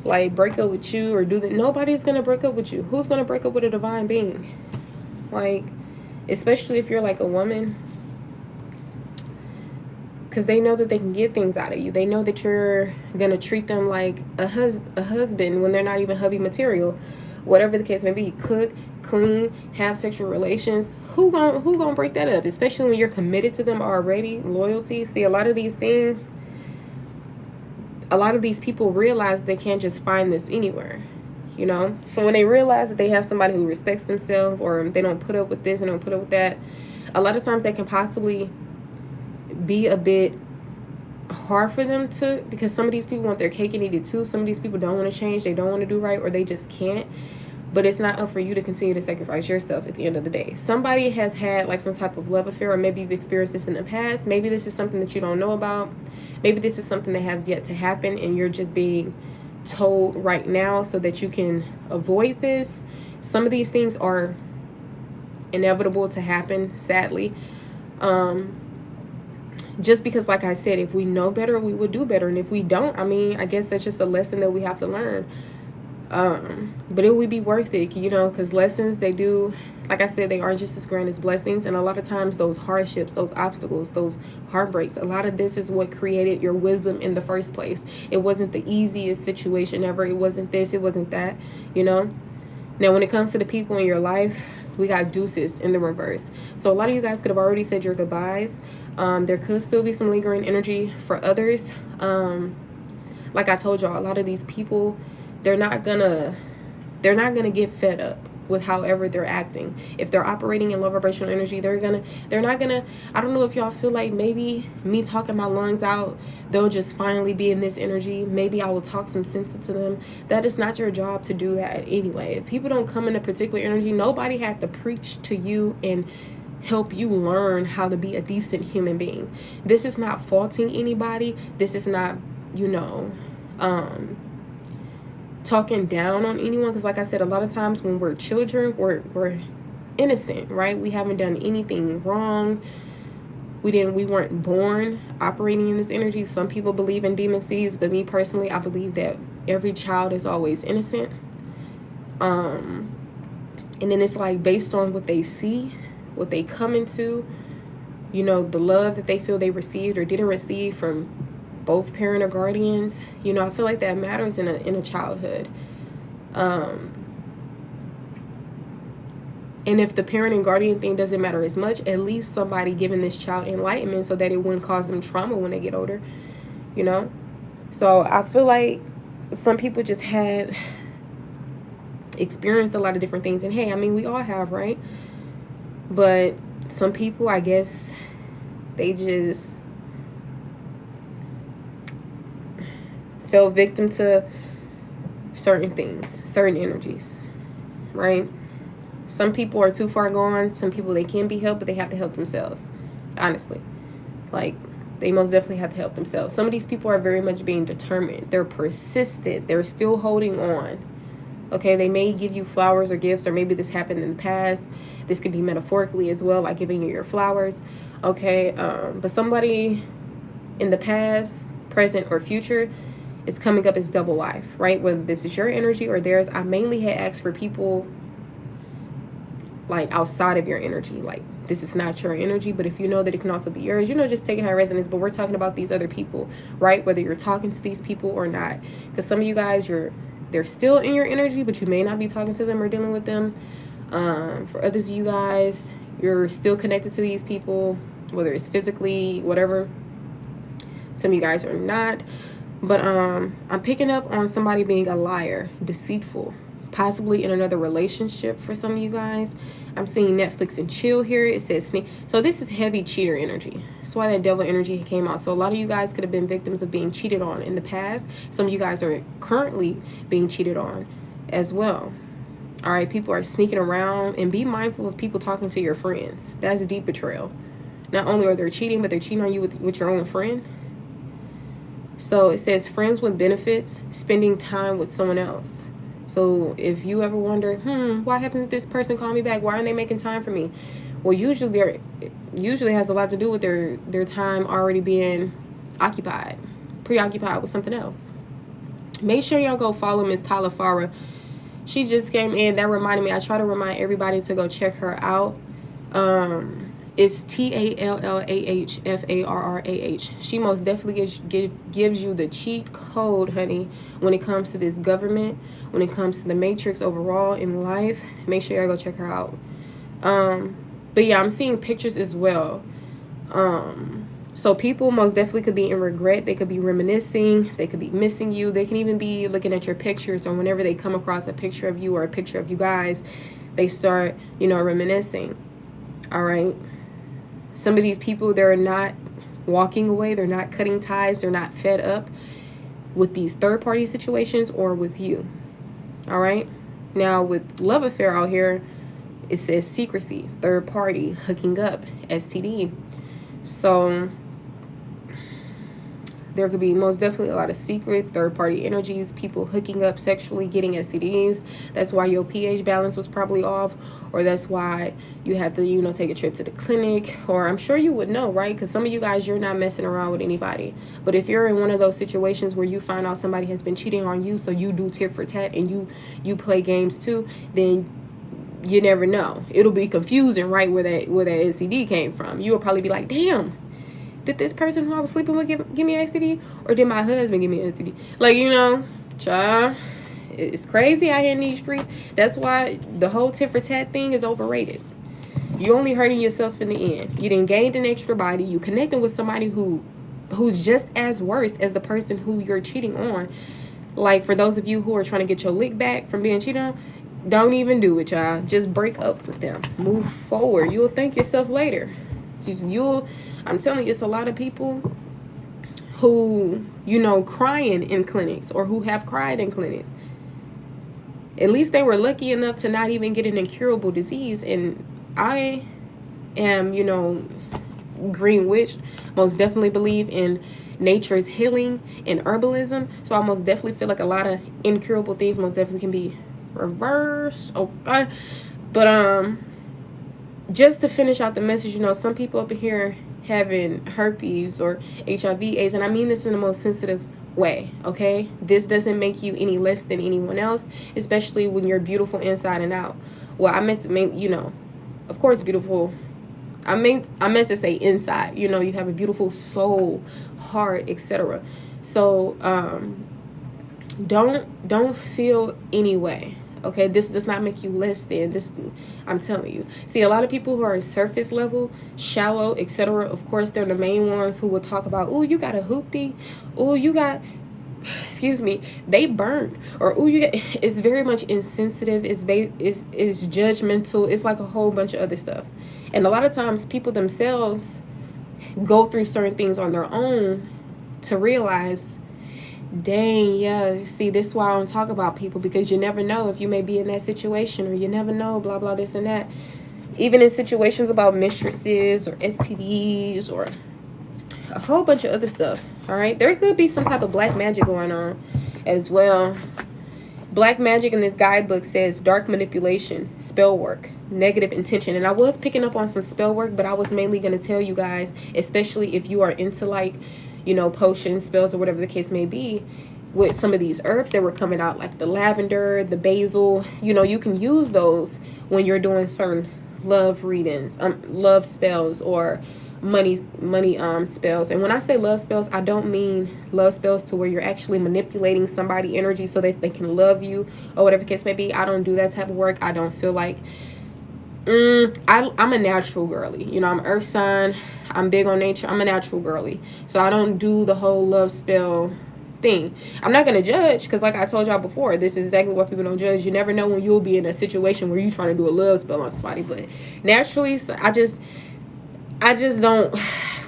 like break up with you or do that, nobody's going to break up with you. Who's going to break up with a divine being? Like, especially if you're like a woman, because they know that they can get things out of you. They know that you're going to treat them like a husband when they're not even hubby material. Whatever the case may be, cook, clean, have sexual relations. Who gonna break that up? Especially when you're committed to them already. Loyalty. See, a lot of these things, a lot of these people realize they can't just find this anywhere, you know? So when they realize that they have somebody who respects themselves, or they don't put up with this and don't put up with that, a lot of times they can possibly be a bit hard for them to, because some of these people want their cake and eat it too. Some of these people don't want to change, they don't want to do right, or they just can't. But it's not up for you to continue to sacrifice yourself at the end of the day. Somebody has had like some type of love affair, or maybe you've experienced this in the past. Maybe this is something that you don't know about. Maybe this is something that has yet to happen, and you're just being told right now so that you can avoid this. Some of these things are inevitable to happen, sadly. Just because, like I said, if we know better, we would do better. And if we don't, I mean, I guess that's just a lesson that we have to learn. But it would be worth it, you know, because lessons, they do, like I said, they aren't just as grand as blessings. And a lot of times those hardships, those obstacles, those heartbreaks, a lot of this is what created your wisdom in the first place. It wasn't the easiest situation ever. It wasn't this, it wasn't that, you know. Now, when it comes to the people in your life, we got deuces in the reverse. So a lot of you guys could have already said your goodbyes. There could still be some lingering energy for others. Like I told y'all, a lot of these people, they're not gonna get fed up with however they're acting. If they're operating in low vibrational energy, they're not gonna, I don't know if y'all feel like maybe me talking my lungs out, they'll just finally be in this energy. Maybe I will talk some sense into them. That is not your job to do that anyway. If people don't come in a particular energy, nobody had to preach to you and help you learn how to be a decent human being. This is not faulting anybody. This is not, you know, talking down on anyone, because like I said, a lot of times when we're children, we're innocent, right? We haven't done anything wrong. We weren't born operating in this energy. Some people believe in demon seeds, but me personally, I believe that every child is always innocent. And then it's like based on what they see, what they come into, you know, the love that they feel they received or didn't receive from both parent or guardians. You know, I feel like that matters in a childhood. And if the parent and guardian thing doesn't matter as much, at least somebody giving this child enlightenment so that it wouldn't cause them trauma when they get older, you know. So I feel like some people just had experienced a lot of different things, and hey, I mean, we all have, right? But some people, I guess, they just fell victim to certain things, certain energies, right? Some people are too far gone. Some people, they can be helped, but they have to help themselves, honestly. Like, They most definitely have to help themselves. Some of these people are very much being determined. They're persistent. They're still holding on. Okay, they may give you flowers or gifts, or maybe this happened in the past. This could be metaphorically as well, like giving you your flowers. Okay, but somebody in the past, present, or future is coming up as double life, right? Whether this is your energy or theirs. I mainly had asked for people like outside of your energy. Like, this is not your energy, but if you know that it can also be yours, you know, just take it high resonance. But we're talking about these other people, right? Whether you're talking to these people or not. Because some of you guys, they're still in your energy, but you may not be talking to them or dealing with them. For others of you guys, you're still connected to these people, whether it's physically, whatever. Some of you guys are not. But I'm picking up on somebody being a liar, deceitful, possibly in another relationship for some of you guys. I'm seeing Netflix and chill here. It says sneak. So this is heavy cheater energy. That's why that devil energy came out. So a lot of you guys could have been victims of being cheated on in the past. Some of you guys are currently being cheated on as well. All right, people are sneaking around, and be mindful of people talking to your friends. That's a deep betrayal. Not only are they cheating, but they're cheating on you with your own friend. So it says friends with benefits, spending time with someone else. So if you ever wonder, why haven't this person called me back? Why aren't they making time for me? Well, usually has a lot to do with their time already being preoccupied with something else. Make sure y'all go follow Miss Tyler Farah. She just came in. That reminded me. I try to remind everybody to go check her out. It's TALLAHFARRAH. She most definitely gives you the cheat code, honey, when it comes to this government, when it comes to the matrix overall in life. Make sure y'all go check her out. But yeah, I'm seeing pictures as well. So people most definitely could be in regret. They could be reminiscing. They could be missing you. They can even be looking at your pictures, or whenever they come across a picture of you or a picture of you guys, they start, reminiscing. All right. Some of these people, they're not walking away. They're not cutting ties. They're not fed up with these third-party situations or with you. All right. Now, with love affair out here, it says secrecy, third party, hooking up, STD. So there could be most definitely a lot of secrets, third-party energies, people hooking up sexually, getting STDs. That's why your pH balance was probably off, or that's why you had to, take a trip to the clinic. Or I'm sure you would know, right? Because some of you guys, you're not messing around with anybody. But if you're in one of those situations where you find out somebody has been cheating on you, so you do tit for tat and you play games too, then you never know. It'll be confusing, right, where that STD came from. You'll probably be like, damn, did this person who I was sleeping with give me an STD? Or did my husband give me an STD? Like, child, it's crazy out here in these streets. That's why the whole tit for tat thing is overrated. You're only hurting yourself in the end. You done gained an extra body. You connecting with somebody who's just as worse as the person who you're cheating on. Like, for those of you who are trying to get your lick back from being cheated on, don't even do it, y'all. Just break up with them. Move forward. You'll thank yourself later. I'm telling you, it's a lot of people who, crying in clinics, or who have cried in clinics. At least they were lucky enough to not even get an incurable disease. And I am, Green Witch, most definitely believe in nature's healing and herbalism. So I most definitely feel like a lot of incurable things most definitely can be reversed. Okay. But just to finish out the message, some people up in here having herpes or HIV, AIDS, and I mean this in the most sensitive way, okay? This doesn't make you any less than anyone else, especially when you're beautiful inside and out. Well, I meant to make, of course, beautiful. I meant to say inside. You have a beautiful soul, heart, etc. So don't feel any way. Okay, this does not make you less than this. I'm telling you. See, a lot of people who are surface level, shallow, etc. Of course, they're the main ones who will talk about, oh, you got a hoopty, oh, you got, excuse me, they burned, or oh, you got. It's very much insensitive. It's judgmental. It's like a whole bunch of other stuff. And a lot of times, people themselves go through certain things on their own to realize, dang, yeah, see, this is why I don't talk about people, because you never know if you may be in that situation, or you never know, blah, blah, this and that. Even in situations about mistresses or STDs or a whole bunch of other stuff. All right, there could be some type of black magic going on as well. Black magic in this guidebook says dark manipulation, spell work, negative intention. And I was picking up on some spell work, but I was mainly going to tell you guys, especially if you are into like, you know, potions, spells, or whatever the case may be, with some of these herbs that were coming out, like the lavender, the basil, you know, you can use those when you're doing certain love readings, love spells, or money spells. And when I say love spells, I don't mean love spells to where you're actually manipulating somebody energy so that they can love you or whatever the case may be. I don't do that type of work. I don't feel like I'm a natural girly. You know, I'm earth sign, I'm big on nature, I'm a natural girly, so I don't do the whole love spell thing. I'm not going to judge, because like I told y'all before, this is exactly what people don't judge. You never know when you'll be in a situation where you're trying to do a love spell on somebody. But naturally, so I just don't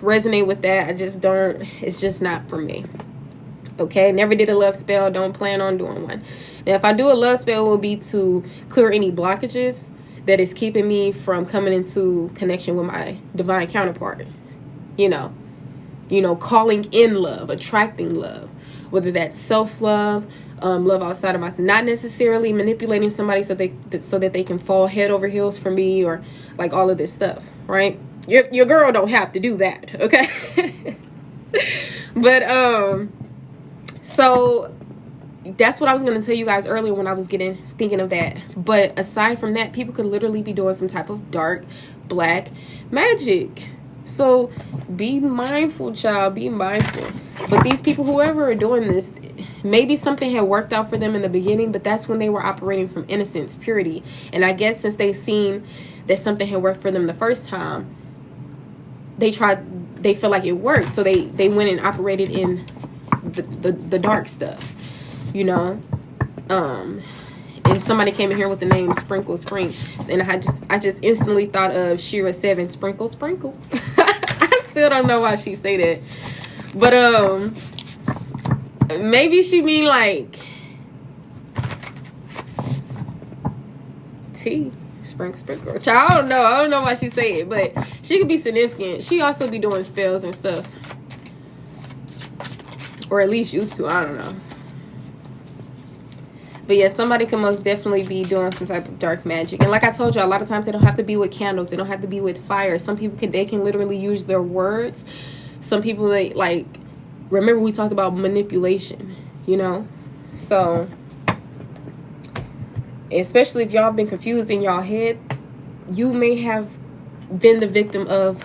resonate with that. I just don't, it's just not for me. Okay, never did a love spell, don't plan on doing one. Now if I do a love spell, it will be to clear any blockages that is keeping me from coming into connection with my divine counterpart. You know, calling in love, attracting love, whether that's self-love, love outside of myself, not necessarily manipulating somebody so that they can fall head over heels for me, or like all of this stuff, right? Your girl don't have to do that, okay? But so that's what I was going to tell you guys earlier when I was thinking of that. But aside from that, people could literally be doing some type of dark black magic. So be mindful, child, be mindful. But these people, whoever are doing this, maybe something had worked out for them in the beginning, but that's when they were operating from innocence, purity. And I guess since they've seen that something had worked for them the first time, they feel like it worked. So they went and operated in the dark stuff, you know. And somebody came in here with the name Sprinkle Sprink, and I just instantly thought of Shira 7, Sprinkle Sprinkle. I still don't know why she say that, but maybe she mean like tea, sprinkle. Child, I don't know why she say it, but she could be significant. She also be doing spells and stuff, or at least used to. I don't know. But yeah, somebody can most definitely be doing some type of dark magic. And like I told you, a lot of times they don't have to be with candles. They don't have to be with fire. Some people they can literally use their words. Some people, they like, remember we talked about manipulation, you know? So, especially if y'all been confused in y'all head, you may have been the victim of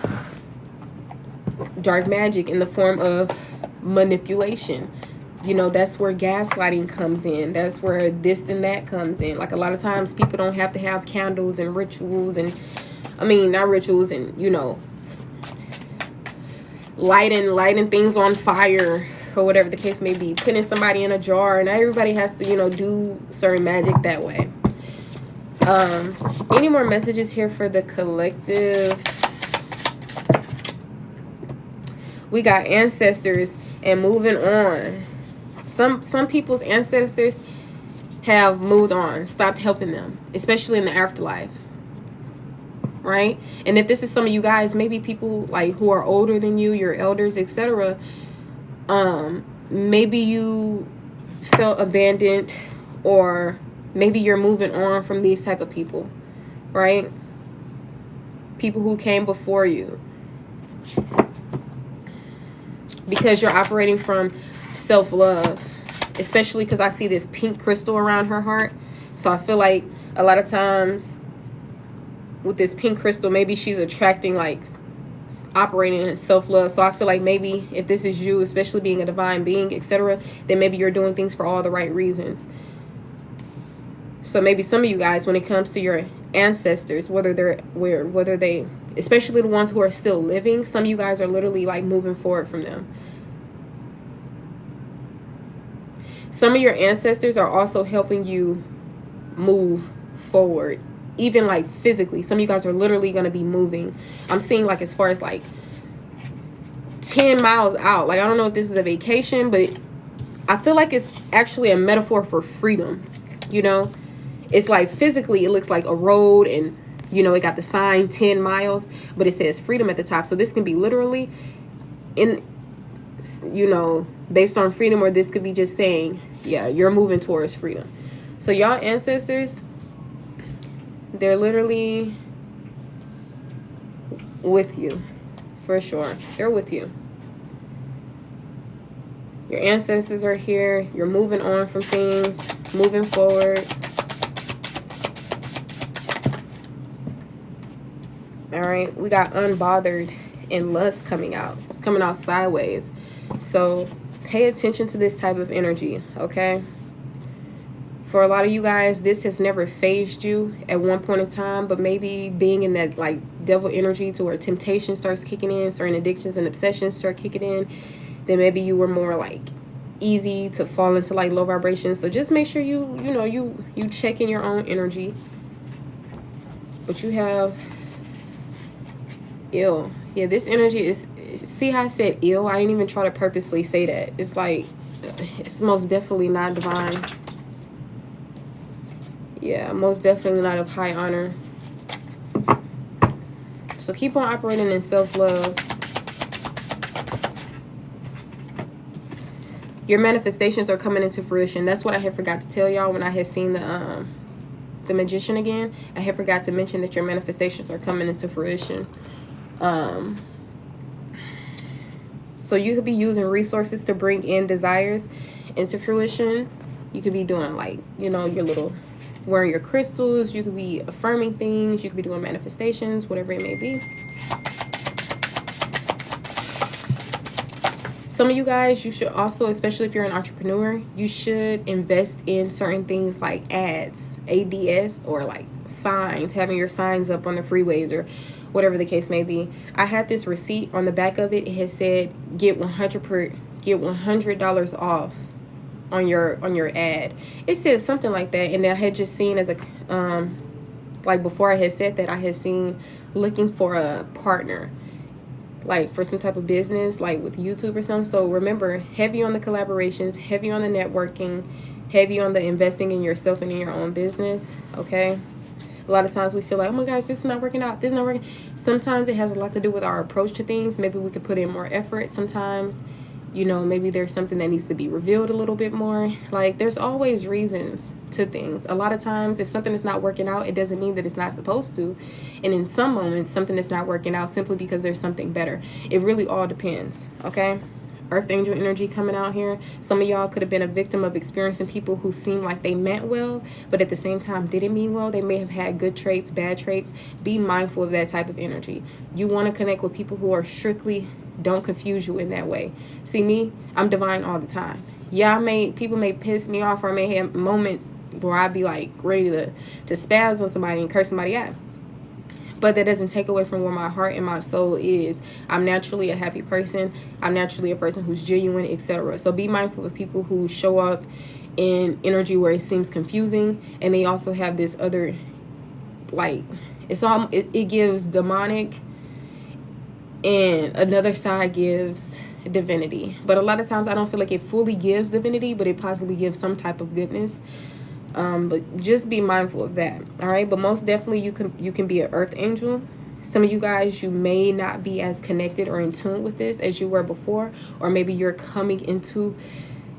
dark magic in the form of manipulation. You know, that's where gaslighting comes in. That's where this and that comes in. Like, a lot of times people don't have to have candles and rituals, and I mean, not rituals, and, you know, lighting things on fire or whatever the case may be, putting somebody in a jar. And everybody has to, you know, do certain magic that way. Any more messages here for the collective? We got ancestors and moving on. Some people's ancestors have moved on, stopped helping them, especially in the afterlife, right? And if this is some of you guys, maybe people like who are older than you, your elders, etc., maybe you felt abandoned, or maybe you're moving on from these type of people, right? People who came before you, because you're operating from self-love, especially because I see this pink crystal around her heart. So I feel like a lot of times with this pink crystal, maybe she's attracting, like, operating in self-love. So I feel like maybe if this is you, especially being a divine being, etc., then maybe you're doing things for all the right reasons. So maybe some of you guys, when it comes to your ancestors, whether they, especially the ones who are still living, some of you guys are literally like moving forward from them. Some of your ancestors are also helping you move forward, even like physically. Some of you guys are literally going to be moving. I'm seeing like as far as like 10 miles out. Like, I don't know if this is a vacation, but I feel like it's actually a metaphor for freedom. You know, it's like physically it looks like a road, and you know, it got the sign 10 miles, but it says freedom at the top. So this can be literally in, you know, based on freedom, or this could be just saying, yeah, you're moving towards freedom. So y'all ancestors, they're literally with you, for sure. They're with you. Your ancestors are here. You're moving on from things, moving forward. All right, we got unbothered and lust coming out. It's coming out sideways. So pay attention to this type of energy, okay? For a lot of you guys, this has never phased you at one point in time, but maybe being in that like devil energy to where temptation starts kicking in, certain addictions and obsessions start kicking in, then maybe you were more like easy to fall into like low vibrations. So just make sure you check in your own energy. But you have ill. Yeah, this energy is, see how I said ill? I didn't even try to purposely say that. It's like, it's most definitely not divine. Yeah, most definitely not of high honor. So keep on operating in self-love. Your manifestations are coming into fruition. That's what I had forgot to tell y'all when I had seen the Magician again. I had forgot to mention that your manifestations are coming into fruition. So you could be using resources to bring in desires into fruition. You could be doing like, you know, your little, wearing your crystals. You could be affirming things. You could be doing manifestations, whatever it may be. Some of you guys, you should also, especially if you're an entrepreneur, you should invest in certain things like ads, ADS, or like signs, having your signs up on the freeways or whatever the case may be. I had this receipt on the back of it. It had said get $100 off on your ad. It said something like that, and then I had just seen as a like before I had said that, I had seen looking for a partner, like for some type of business, like with YouTube or something. So remember, heavy on the collaborations, heavy on the networking, heavy on the investing in yourself and in your own business, okay? A lot of times we feel like, oh my gosh, this is not working out, this is not working. Sometimes it has a lot to do with our approach to things. Maybe we could put in more effort. Sometimes, you know, maybe there's something that needs to be revealed a little bit more. Like, there's always reasons to things. A lot of times, if something is not working out, it doesn't mean that it's not supposed to. And in some moments, something is not working out simply because there's something better. It really all depends, okay? Earth angel energy coming out here. Some of y'all could have been a victim of experiencing people who seemed like they meant well, but at the same time didn't mean well. They may have had good traits, bad traits. Be mindful of that type of energy. You want to connect with people who are strictly, don't confuse you in that way. See me, I'm divine all the time. Yeah, people may piss me off, or I may have moments where I'd be like ready to spaz on somebody and curse somebody out. But that doesn't take away from where my heart and my soul is. I'm naturally a happy person. I'm naturally a person who's genuine, etc. So be mindful of people who show up in energy where it seems confusing, and they also have this other, like, it gives demonic, and another side gives divinity. But a lot of times I don't feel like it fully gives divinity, but it possibly gives some type of goodness. But just be mindful of that. All right, but most definitely you can be an earth angel. Some of you guys, you may not be as connected or in tune with this as you were before, or maybe you're coming into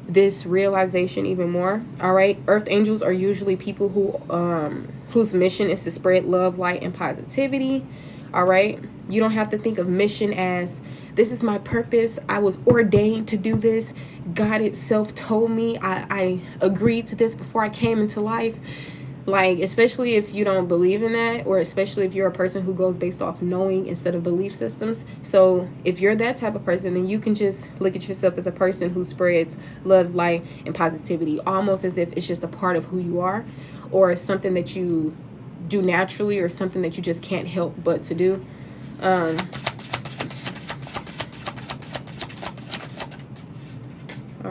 this realization even more. All right, earth angels are usually people who whose mission is to spread love, light, and positivity. All right, you don't have to think of mission as, this is my purpose, I was ordained to do this, God itself told me, I agreed to this before I came into life. Like, especially if you don't believe in that, or especially if you're a person who goes based off knowing instead of belief systems. So if you're that type of person, then you can just look at yourself as a person who spreads love, light, and positivity, almost as if it's just a part of who you are, or something that you do naturally, or something that you just can't help but to do. All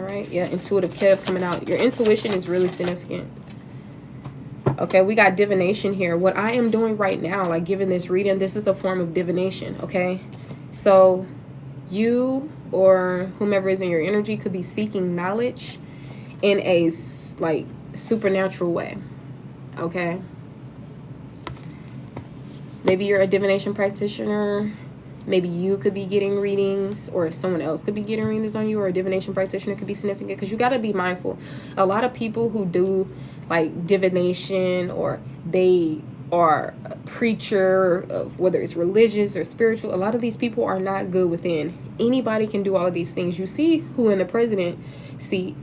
right, yeah, intuitive Kev coming out. Your intuition is really significant. Okay, we got divination here. What I am doing right now, like giving this reading, this is a form of divination, okay? So you or whomever is in your energy could be seeking knowledge in a like supernatural way, okay? Maybe you're a divination practitioner. maybe you could be getting readings, or someone else could be getting readings on you, or a divination practitioner could be significant, because you got to be mindful. A lot of people who do like divination, or they are a preacher of whether it's religious or spiritual, a lot of these people are not good within. Anybody can do all of these things. You see who in the president seat,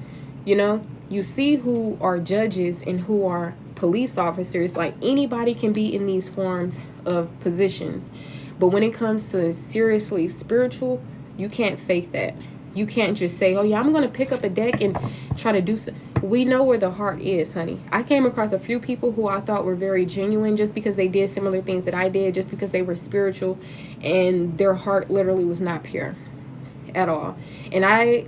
you know, you see who are judges and who are police officers. Like, anybody can be in these forms of positions. But when it comes to seriously spiritual, you can't fake that. You can't just say, oh yeah, I'm going to pick up a deck and try to do something. We know where the heart is, honey. I came across a few people who I thought were very genuine just because they did similar things that I did, just because they were spiritual, and their heart literally was not pure at all. And I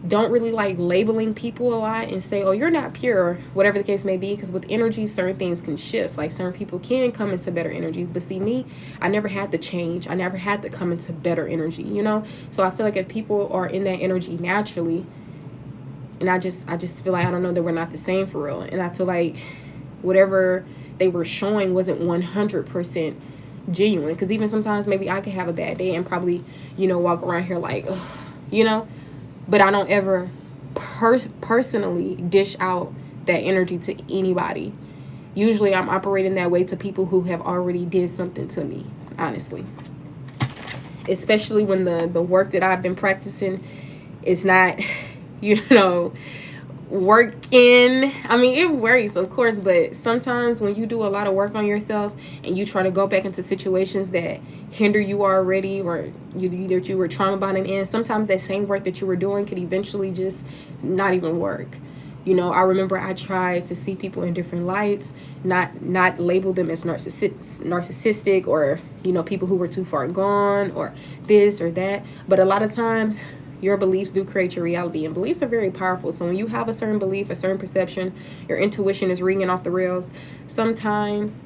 don't really like labeling people a lot and say, oh, you're not pure, or whatever the case may be, because with energy, certain things can shift. Like, certain people can come into better energies, but see, me, I never had to change. I never had to come into better energy, you know? So I feel like if people are in that energy naturally, and I just feel like, I don't know, that we're not the same for real. And I feel like whatever they were showing wasn't 100% genuine, because even sometimes maybe I could have a bad day and probably, you know, walk around here like, ugh, you know, but I don't ever personally dish out that energy to anybody. Usually I'm operating that way to people who have already did something to me, honestly. Especially when the work that I've been practicing is not, you know, working. I mean, it works, of course, but sometimes when you do a lot of work on yourself and you try to go back into situations that hinder you already, or that you were trauma bonding in, sometimes that same work that you were doing could eventually just not even work. You know, I remember I tried to see people in different lights, not label them as narcissistic, or, you know, people who were too far gone, or this or that. But a lot of times your beliefs do create your reality, and beliefs are very powerful. So when you have a certain belief, a certain perception, your intuition is ringing off the rails. Sometimes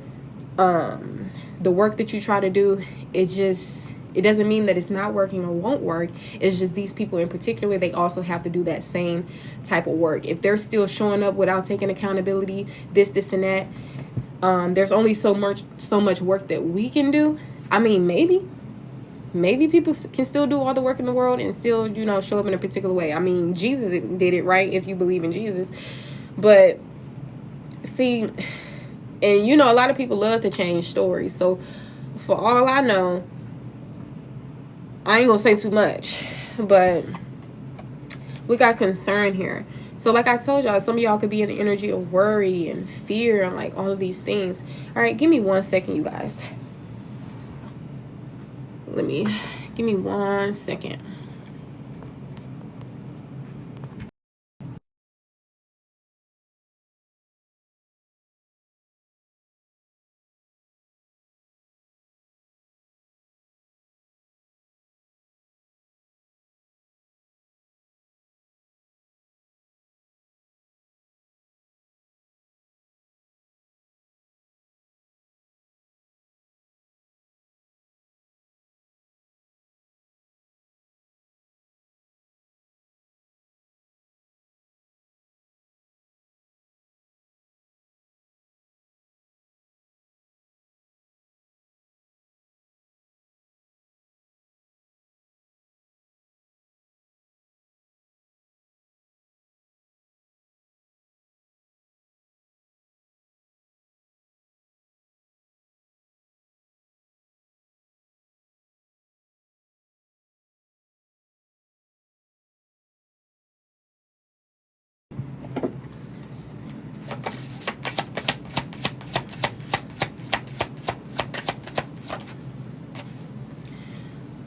the work that you try to do, it doesn't mean that it's not working or won't work. It's just these people in particular, they also have to do that same type of work. If they're still showing up without taking accountability, this and that, there's only so much work that we can do. I mean, maybe people can still do all the work in the world and still, you know, show up in a particular way. I mean, Jesus did it, right? If you believe in Jesus. But see, and you know, a lot of people love to change stories. So for all I know, I ain't gonna say too much, but we got concern here. So like I told y'all, some of y'all could be in the energy of worry and fear and like all of these things. All right, give me 1 second, you guys. Give me 1 second.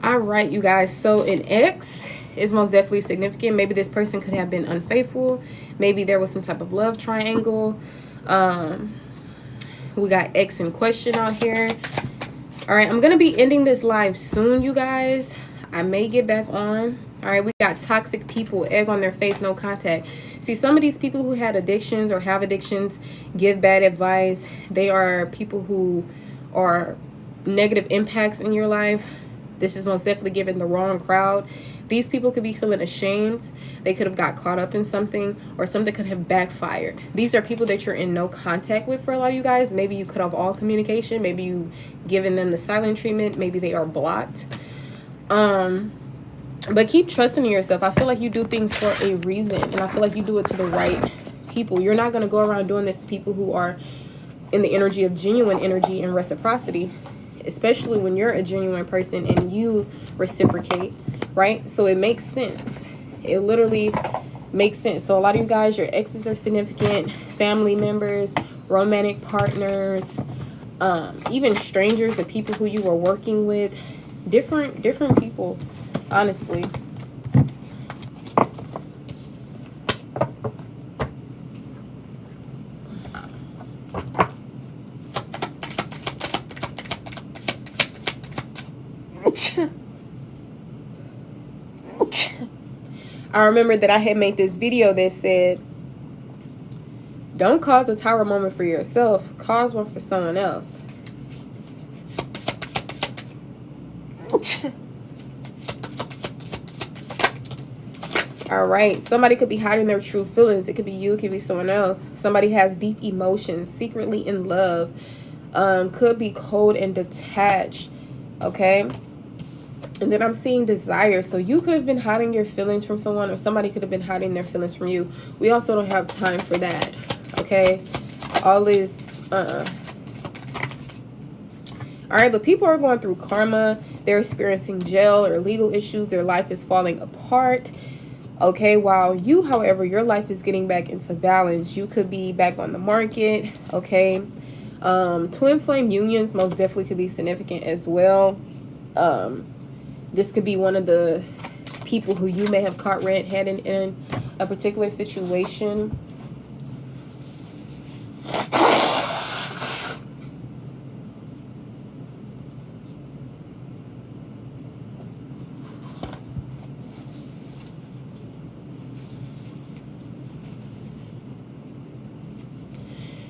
All right, you guys. So an ex is most definitely significant. Maybe this person could have been unfaithful. Maybe there was some type of love triangle. We got ex in question out here. All right, I'm gonna be ending this live soon, you guys. I may get back on. All right, we got toxic people, egg on their face, no contact. See, some of these people who had addictions or have addictions give bad advice. They are people who are negative impacts in your life. This is most definitely giving the wrong crowd. These people could be feeling ashamed. They could have got caught up in something, or something could have backfired. These are people that you're in no contact with for a lot of you guys. Maybe you cut off all communication. Maybe you given them the silent treatment. Maybe they are blocked. But keep trusting in yourself. I feel like you do things for a reason, and I feel like you do it to the right people. You're not going to go around doing this to people who are in the energy of genuine energy and reciprocity, especially when you're a genuine person and you reciprocate, right? So it makes sense. It literally makes sense. So a lot of you guys, your exes are significant, family members, romantic partners, even strangers, the people who you were working with, different people, honestly. I remember that I had made this video that said, don't cause a tower moment for yourself, cause one for someone else. All right, somebody could be hiding their true feelings. It could be you, it could be someone else. Somebody has deep emotions, secretly in love, could be cold and detached, okay? And then I'm seeing desire. So you could have been hiding your feelings from someone, or somebody could have been hiding their feelings from you. We also don't have time for that, okay? All this, all right, but people are going through karma. They're experiencing jail or legal issues. Their life is falling apart, okay? While you, however, your life is getting back into balance. You could be back on the market, okay? Twin flame unions most definitely could be significant as well. This could be one of the people who you may have caught red-handed in a particular situation.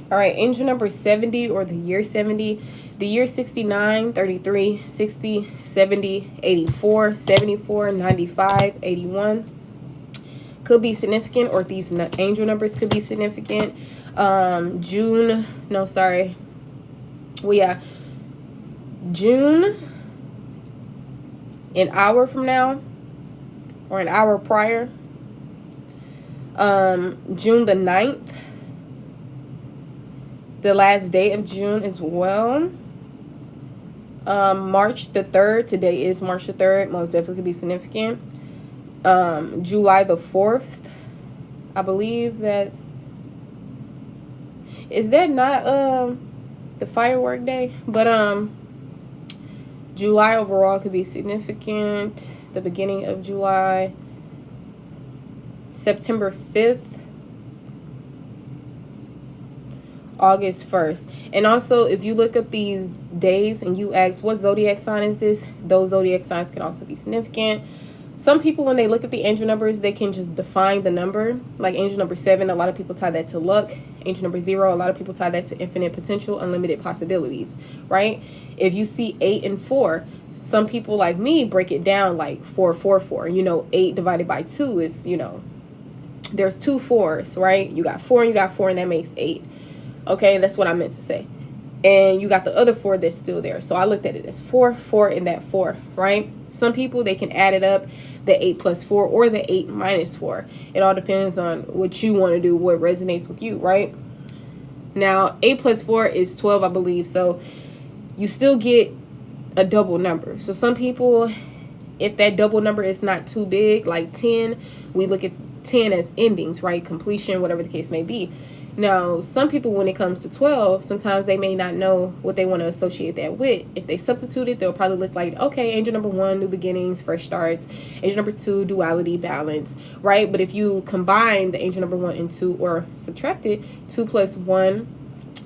All right, angel number 70, or the year 70. The year 69, 33, 60, 70, 84, 74, 95, 81 could be significant, or these angel numbers could be significant. June, an hour from now, or an hour prior. June the 9th, the last day of June as well. March the 3rd, today is March the 3rd, most definitely could be significant. July the 4th, I believe is that not the firework day? But July overall could be significant. The beginning of July. September 5th. August 1st. And also, if you look up these days and you ask what zodiac sign is this, those zodiac signs can also be significant. Some people, when they look at the angel numbers, they can just define the number. Like angel number 7, a lot of people tie that to luck. Angel number 0, a lot of people tie that to infinite potential, unlimited possibilities, right? If you see 8 and 4, some people like me break it down like 4, 4, 4. 8 divided by 2 is, there's 2 4s, right? You got 4 and you got 4, and that makes 8. Okay, that's what I meant to say. And you got the other 4 that's still there. So I looked at it as 4, 4, and that 4, right? Some people, they can add it up, the 8 plus 4 or the 8 minus 4. It all depends on what you want to do, what resonates with you, right? Now, 8 plus 4 is 12, I believe. So you still get a double number. So some people, if that double number is not too big, like 10, we look at 10 as endings, right? Completion, whatever the case may be. Now, some people, when it comes to 12, sometimes they may not know what they want to associate that with. If they substitute it, they'll probably look like, okay, angel number 1, new beginnings, fresh starts. Angel number 2, duality, balance, right? But if you combine the angel number 1 and 2, or subtract it, 2 plus 1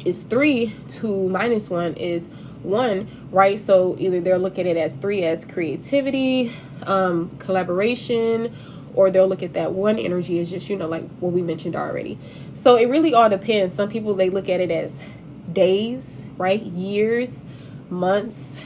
is 3, 2 minus 1 is 1, right? So either they'll look at it as 3 as creativity, collaboration, or they'll look at that 1 energy as just, like what we mentioned already. So it really all depends. Some people, they look at it as days, right? Years, months,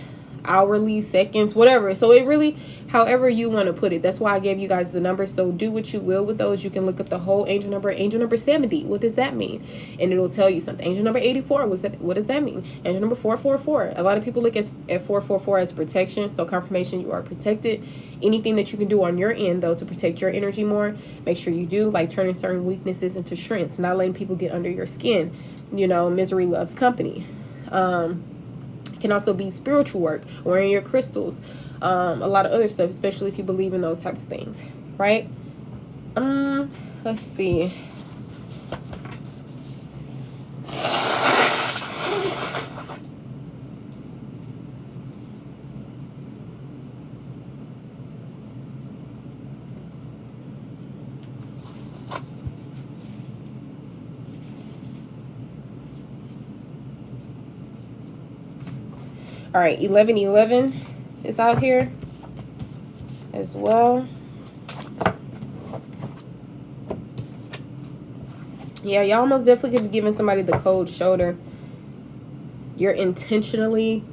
hourly, seconds, whatever. So it really, however you want to put it. That's why I gave you guys the numbers. So do what you will with those. You can look up the whole angel number 70. What does that mean? And it'll tell you something. Angel number 84. What does that mean? Angel number 444. A lot of people look at 444 as protection. So confirmation you are protected. Anything that you can do on your end, though, to protect your energy more, make sure you do, like turning certain weaknesses into strengths, not letting people get under your skin. You know, misery loves company. It can also be spiritual work, wearing your crystals, a lot of other stuff, especially if you believe in those type of things, right? Let's see. All right, 1111 is out here as well. Yeah, y'all most definitely could be giving somebody the cold shoulder. You're intentionally,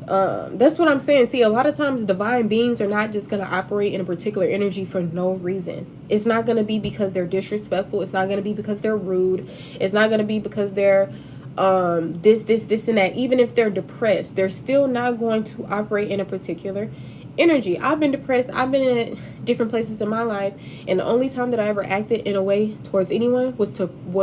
that's what I'm saying. See, a lot of times divine beings are not just going to operate in a particular energy for no reason. It's not going to be because they're disrespectful. It's not going to be because they're rude. It's not going to be because they're this and that. Even if they're depressed, they're still not going to operate in a particular energy. I've been depressed. I've been in different places in my life, and the only time that I ever acted in a way towards anyone was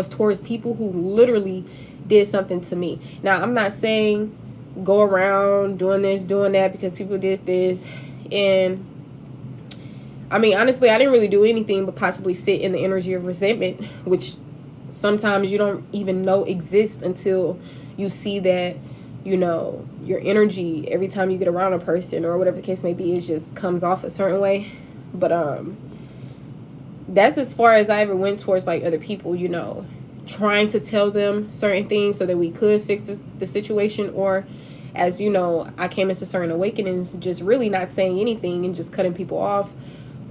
towards people who literally did something to me. Now, I'm not saying go around doing this, doing that because people did this. And I mean, honestly, I didn't really do anything but possibly sit in the energy of resentment, which sometimes you don't even know exists until you see that, you know, your energy every time you get around a person or whatever the case may be, it just comes off a certain way. But that's as far as I ever went towards like other people, you know, trying to tell them certain things so that we could fix the situation. Or as you know, I came into certain awakenings just really not saying anything and just cutting people off,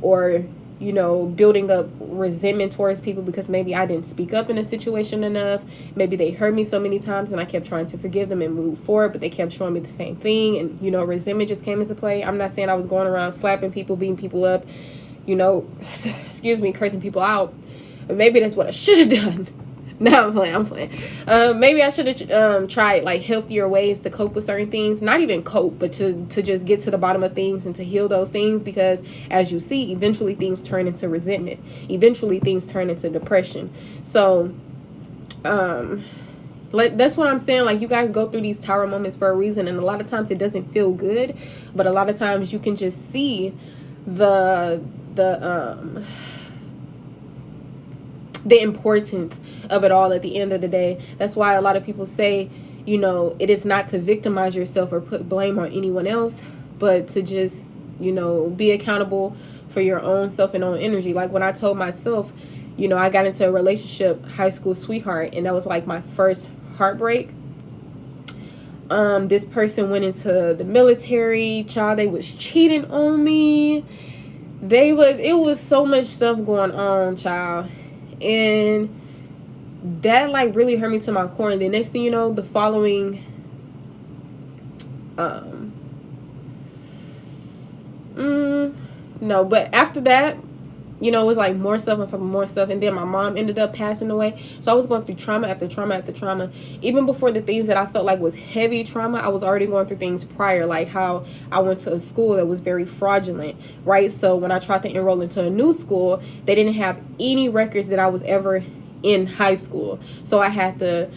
or you know, building up resentment towards people because maybe I didn't speak up in a situation enough. Maybe they hurt me so many times and I kept trying to forgive them and move forward, but they kept showing me the same thing. And, you know, resentment just came into play. I'm not saying I was going around slapping people, beating people up, you know, excuse me, cursing people out. But maybe that's what I should have done. No, I'm playing. Maybe I should have tried like healthier ways to cope with certain things. Not even cope, but to just get to the bottom of things and to heal those things. Because as you see, eventually things turn into resentment. Eventually things turn into depression. So, like that's what I'm saying. Like you guys go through these tower moments for a reason, and a lot of times it doesn't feel good, but a lot of times you can just see the importance of it all at the end of the day. That's why a lot of people say, you know, it is not to victimize yourself or put blame on anyone else, but to just, you know, be accountable for your own self and own energy. Like when I told myself, you know, I got into a relationship, high school sweetheart, and that was like my first heartbreak. This person went into the military, child, they was cheating on me. It was so much stuff going on, child. And that like really hurt me to my core. And the next thing you know, the following no, but after that, you know, it was like more stuff on top of more stuff. And then my mom ended up passing away. So I was going through trauma after trauma after trauma. Even before the things that I felt like was heavy trauma, I was already going through things prior, like how I went to a school that was very fraudulent, right? So when I tried to enroll into a new school, they didn't have any records that I was ever in high school. So I had to,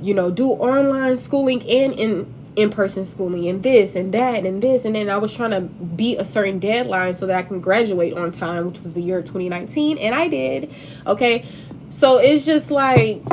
you know, do online schooling and in-person schooling and this and that and this. And then I was trying to beat a certain deadline so that I can graduate on time, which was the year 2019. And I did. Okay. So it's just like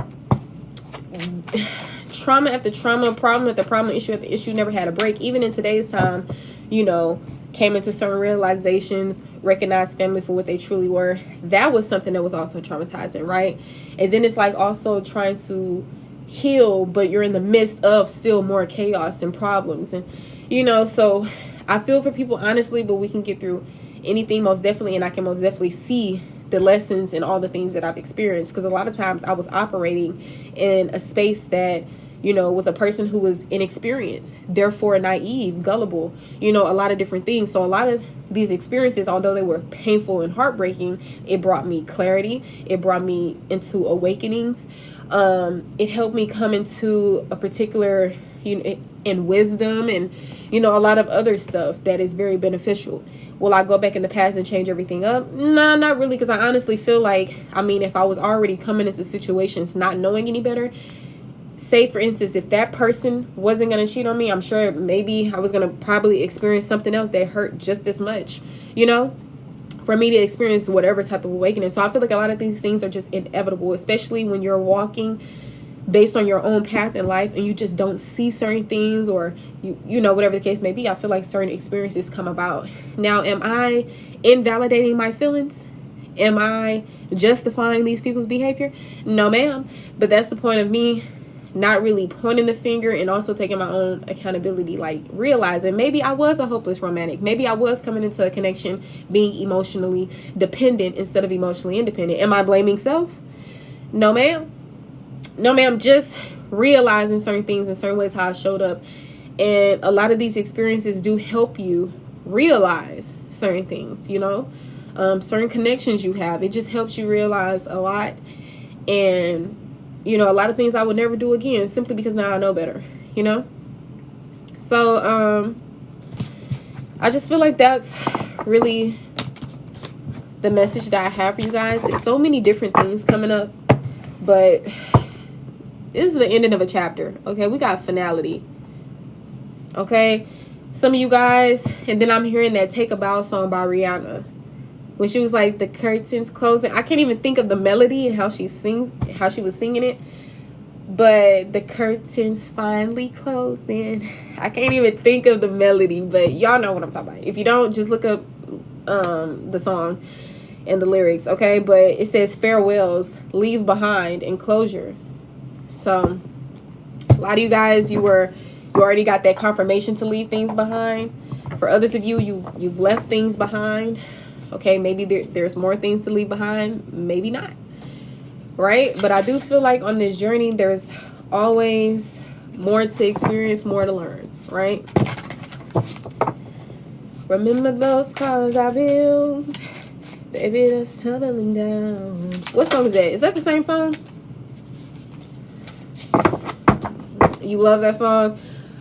trauma after trauma, problem after problem, issue after issue, never had a break. Even in today's time, you know, came into certain realizations, recognized family for what they truly were. That was something that was also traumatizing, right? And then it's like also trying to heal, but you're in the midst of still more chaos and problems. And, you know, so I feel for people, honestly, but we can get through anything most definitely. And I can most definitely see the lessons and all the things that I've experienced. Because a lot of times I was operating in a space that, you know, was a person who was inexperienced, therefore naive, gullible, you know, a lot of different things. So a lot of these experiences, although they were painful and heartbreaking, it brought me clarity. It brought me into awakenings. It helped me come into a particular, you know, in wisdom and, you know, a lot of other stuff that is very beneficial. Will I go back in the past and change everything up? Nah, not really, because I honestly feel like, I mean, if I was already coming into situations not knowing any better, say for instance, if that person wasn't going to cheat on me, I'm sure maybe I was going to probably experience something else that hurt just as much, you know, for me to experience whatever type of awakening. So I feel like a lot of these things are just inevitable, especially when you're walking based on your own path in life and you just don't see certain things, or you know, whatever the case may be. I feel like certain experiences come about. Now, am I invalidating my feelings? Am I justifying these people's behavior? No, ma'am. But that's the point of me not really pointing the finger and also taking my own accountability, like realizing maybe I was a hopeless romantic. Maybe I was coming into a connection being emotionally dependent instead of emotionally independent. Am I blaming self? No, ma'am. No, ma'am. Just realizing certain things in certain ways, how I showed up. And a lot of these experiences do help you realize certain things, you know, certain connections you have. It just helps you realize a lot. And, you know, a lot of things I would never do again, simply because now I know better, you know. So I just feel like that's really the message that I have for you guys. There's so many different things coming up, but this is the ending of a chapter. Okay, we got finality. Okay, some of you guys, and then I'm hearing that Take a Bow song by Rihanna, when she was like, the curtains closing. I can't even think of the melody and how she was singing it, but the curtains finally closing. I can't even think of the melody, but y'all know what I'm talking about. If you don't, just look up the song and the lyrics. Okay, but it says farewells, leave behind, and closure. So a lot of you guys, you already got that confirmation to leave things behind. For others of you, you've left things behind. Okay, maybe there's more things to leave behind, maybe not, right? But I do feel like on this journey, there's always more to experience, more to learn, right? Remember those cars I built, baby, that's tumbling down. What song is that? Is that the same song? You love that song?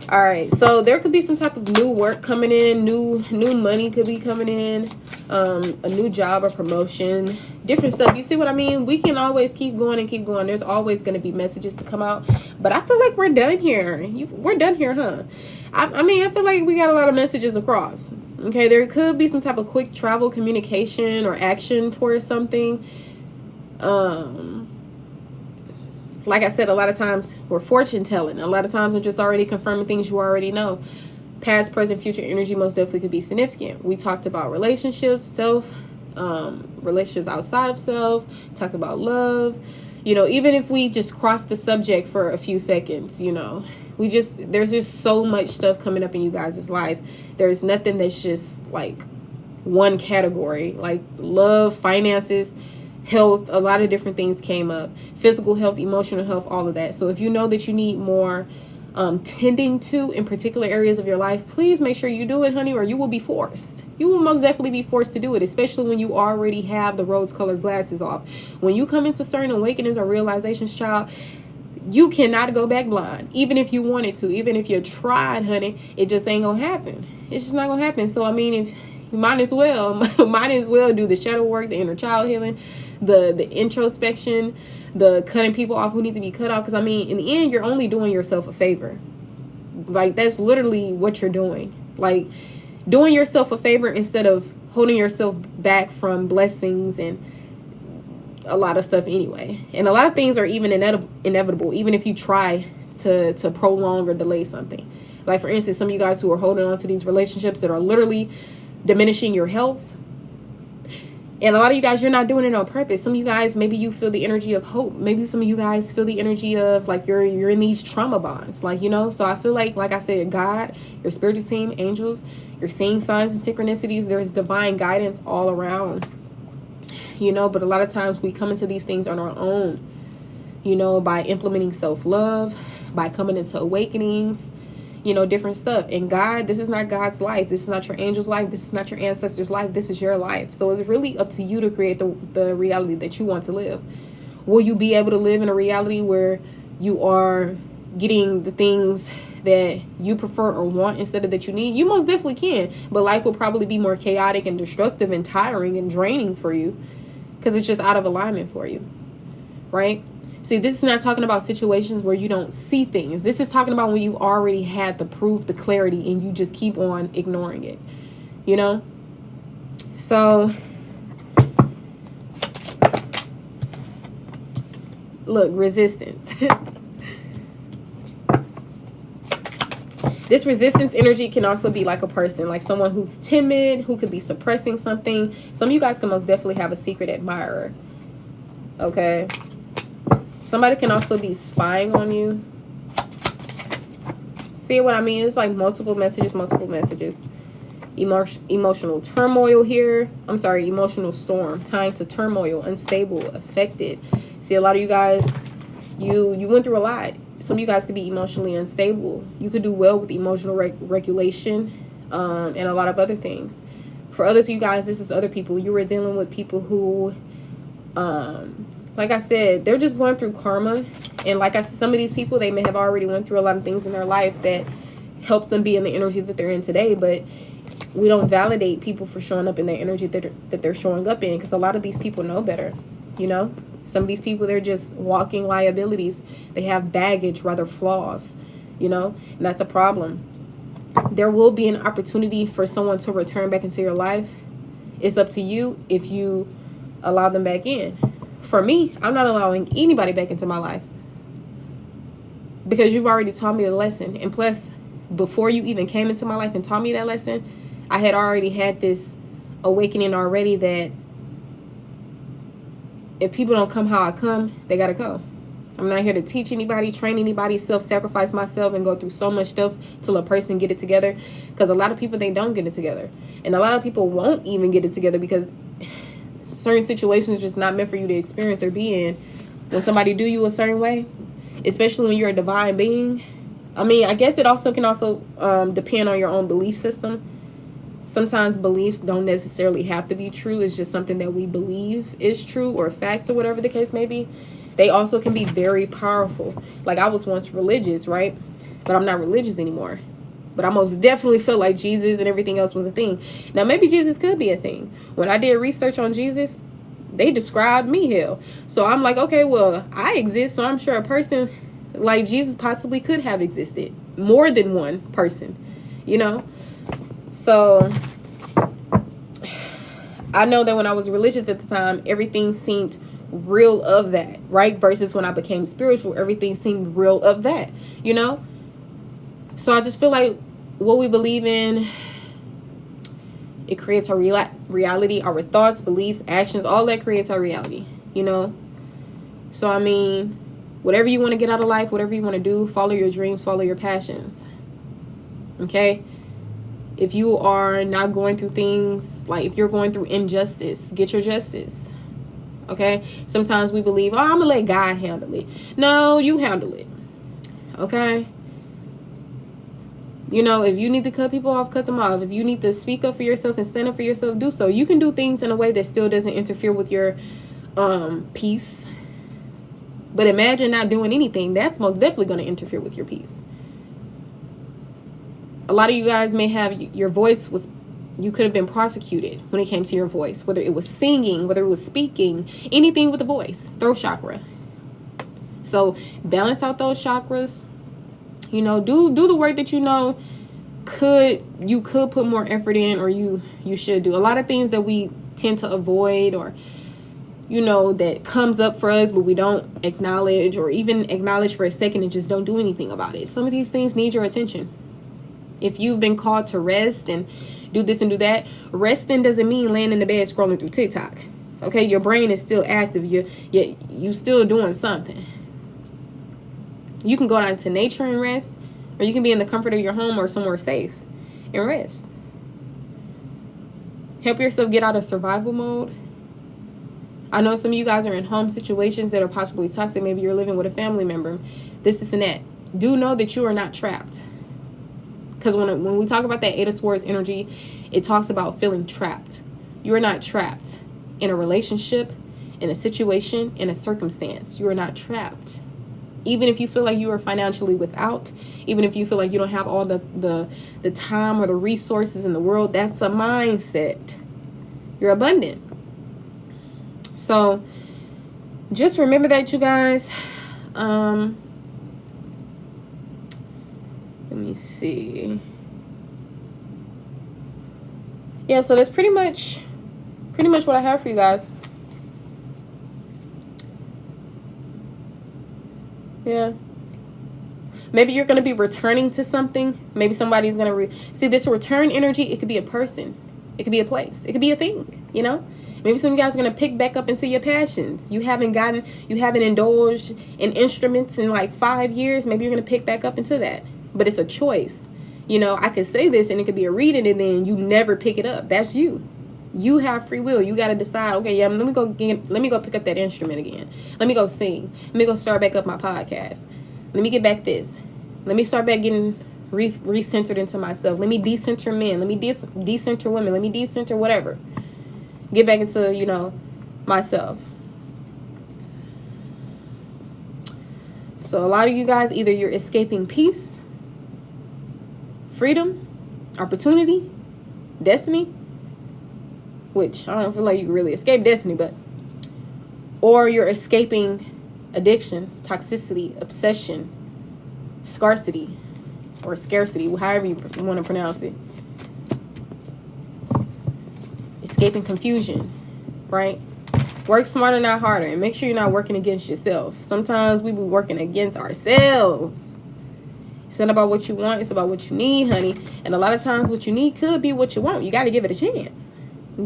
All right, so there could be some type of new work coming in, new money could be coming in, a new job or promotion, different stuff. You see what I mean? We can always keep going and keep going. There's always going to be messages to come out, but I feel like we're done here. We're done here, huh? I mean, I feel like we got a lot of messages across. Okay, there could be some type of quick travel, communication, or action towards something. Like I said, a lot of times we're fortune telling. A lot of times we're just already confirming things you already know. Past, present, future energy most definitely could be significant. We talked about relationships, relationships outside of self, talked about love. You know, even if we just cross the subject for a few seconds, you know, there's just so much stuff coming up in you guys' life. There's nothing that's just like one category, like love, finances, health. A lot of different things came up. Physical health, emotional health, all of that. So if you know that you need more tending to in particular areas of your life, please make sure you do it, honey, or you will be forced. You will most definitely be forced to do it, especially when you already have the rose-colored glasses off. When you come into certain awakenings or realizations, child, you cannot go back blind. Even if you wanted to, even if you tried, honey, it just ain't gonna happen. It's just not gonna happen. So I mean, if you might as well do the shadow work, the inner child healing, the introspection, the cutting people off who need to be cut off. Because I mean, in the end, you're only doing yourself a favor. Like, that's literally what you're doing. Like, doing yourself a favor instead of holding yourself back from blessings and a lot of stuff anyway. And a lot of things are even inevitable, even if you try to prolong or delay something. Like, for instance, some of you guys who are holding on to these relationships that are literally diminishing your health. And a lot of you guys, you're not doing it on purpose. Some of you guys, maybe you feel the energy of hope. Maybe some of you guys feel the energy of like you're in these trauma bonds. Like, you know, so I feel like I said, God, your spiritual team, angels, you're seeing signs and synchronicities. There's divine guidance all around, you know, but a lot of times we come into these things on our own, you know, by implementing self-love, by coming into awakenings, you know, different stuff. And God, this is not God's life. This is not your angel's life. This is not your ancestors' life. This is your life. So it's really up to you to create the reality that you want to live. Will you be able to live in a reality where you are getting the things that you prefer or want instead of that you need? You most definitely can. But life will probably be more chaotic and destructive and tiring and draining for you because it's just out of alignment for you, right? See, this is not talking about situations where you don't see things. This is talking about when you already had the proof, the clarity, and you just keep on ignoring it, you know? So, look, resistance. This resistance energy can also be like a person, like someone who's timid, who could be suppressing something. Some of you guys can most definitely have a secret admirer, okay? Somebody can also be spying on you. See what I mean? It's like multiple messages, emotional turmoil here. I'm sorry, emotional storm, tying to turmoil, unstable, affected. See, a lot of you guys, you went through a lot. Some of you guys could be emotionally unstable. You could do well with emotional regulation and a lot of other things. For others of you guys, this is other people. You were dealing with people who, like I said, they're just going through karma. And like I said, some of these people, they may have already went through a lot of things in their life that helped them be in the energy that they're in today. But we don't validate people for showing up in their energy that they're showing up in, because a lot of these people know better, you know? Some of these people, they're just walking liabilities. They have baggage, rather flaws, you know, and that's a problem. There will be an opportunity for someone to return back into your life. It's up to you if you allow them back in. For me, I'm not allowing anybody back into my life because you've already taught me the lesson. And plus, before you even came into my life and taught me that lesson, I had already had this awakening already that if people don't come how I come, they gotta go. I'm not here to teach anybody, train anybody, self-sacrifice myself and go through so much stuff till a person get it together. Because a lot of people, they don't get it together. And a lot of people won't even get it together because certain situations just not meant for you to experience or be in. When somebody do you a certain way, especially when you're a divine being. I mean, I guess it also can depend on your own belief system. Sometimes beliefs don't necessarily have to be true. It's just something that we believe is true, or facts, or whatever the case may be. They also can be very powerful. Like, I was once religious, right? But I'm not religious anymore. But I most definitely feel like Jesus and everything else was a thing. Now, maybe Jesus could be a thing. When I did research on Jesus, they described me, hell. So I'm like, okay, well, I exist, so I'm sure a person like Jesus possibly could have existed. More than one person, you know? So I know that when I was religious at the time, everything seemed real of that, right? Versus when I became spiritual, everything seemed real of that, you know? So I just feel like what we believe in, it creates our reality, our thoughts, beliefs, actions, all that creates our reality, you know? So, I mean, whatever you want to get out of life, whatever you want to do, follow your dreams, follow your passions, okay? If you are not going through things, like if you're going through injustice, get your justice. Okay? Sometimes we believe, oh, I'm going to let God handle it. No, you handle it. Okay? You know, if you need to cut people off, cut them off. If you need to speak up for yourself and stand up for yourself, do so. You can do things in a way that still doesn't interfere with your peace. But imagine not doing anything. That's most definitely going to interfere with your peace. A lot of you guys may have your voice was, you could have been prosecuted when it came to your voice, whether it was singing, whether it was speaking, anything with a voice, throat chakra. So balance out those chakras, you know, do the work that you know you could put more effort in, or you should do. A lot of things that we tend to avoid, or, you know, that comes up for us, but we don't acknowledge, or even acknowledge for a second and just don't do anything about it. Some of these things need your attention. If you've been called to rest and do this and do that, resting doesn't mean laying in the bed scrolling through TikTok. Okay, your brain is still active. You still doing something. You can go out into nature and rest, or you can be in the comfort of your home or somewhere safe and rest. Help yourself get out of survival mode. I know some of you guys are in home situations that are possibly toxic. Maybe you're living with a family member. This and that. do know that you are not trapped. Because when we talk about that Eight of Swords energy, it talks about feeling trapped. You are not trapped in a relationship, in a situation, in a circumstance. You are not trapped. Even if you feel like you are financially without, even if you feel like you don't have all the time or the resources in the world, that's a mindset. You're abundant. So just remember that, you guys. Let me see. Yeah, so that's pretty much what I have for you guys. Yeah. Maybe you're going to be returning to something. Maybe somebody's going to see this return energy. It could be a person. It could be a place. It could be a thing, you know? Maybe some of you guys are going to pick back up into your passions. You haven't indulged in instruments in like 5 years. Maybe you're going to pick back up into that. But it's a choice. You know, I could say this and it could be a reading and then you never pick it up. That's you. You have free will. You got to decide, okay, yeah, let me go pick up that instrument again. Let me go sing. Let me go start back up my podcast. Let me get back this. Let me start back getting recentered into myself. Let me decenter men. Let me decenter women. Let me decenter whatever. Get back into, you know, myself. So a lot of you guys, either you're escaping peace, freedom, opportunity, destiny, which I don't feel like you can really escape destiny, but, or you're escaping addictions, toxicity, obsession, scarcity, or scarcity, however you want to pronounce it. Escaping confusion, right? Work smarter, not harder, and make sure you're not working against yourself. Sometimes we be working against ourselves. It's not about what you want, it's about what you need, honey. And a lot of times what you need could be what you want. You got to give it a chance.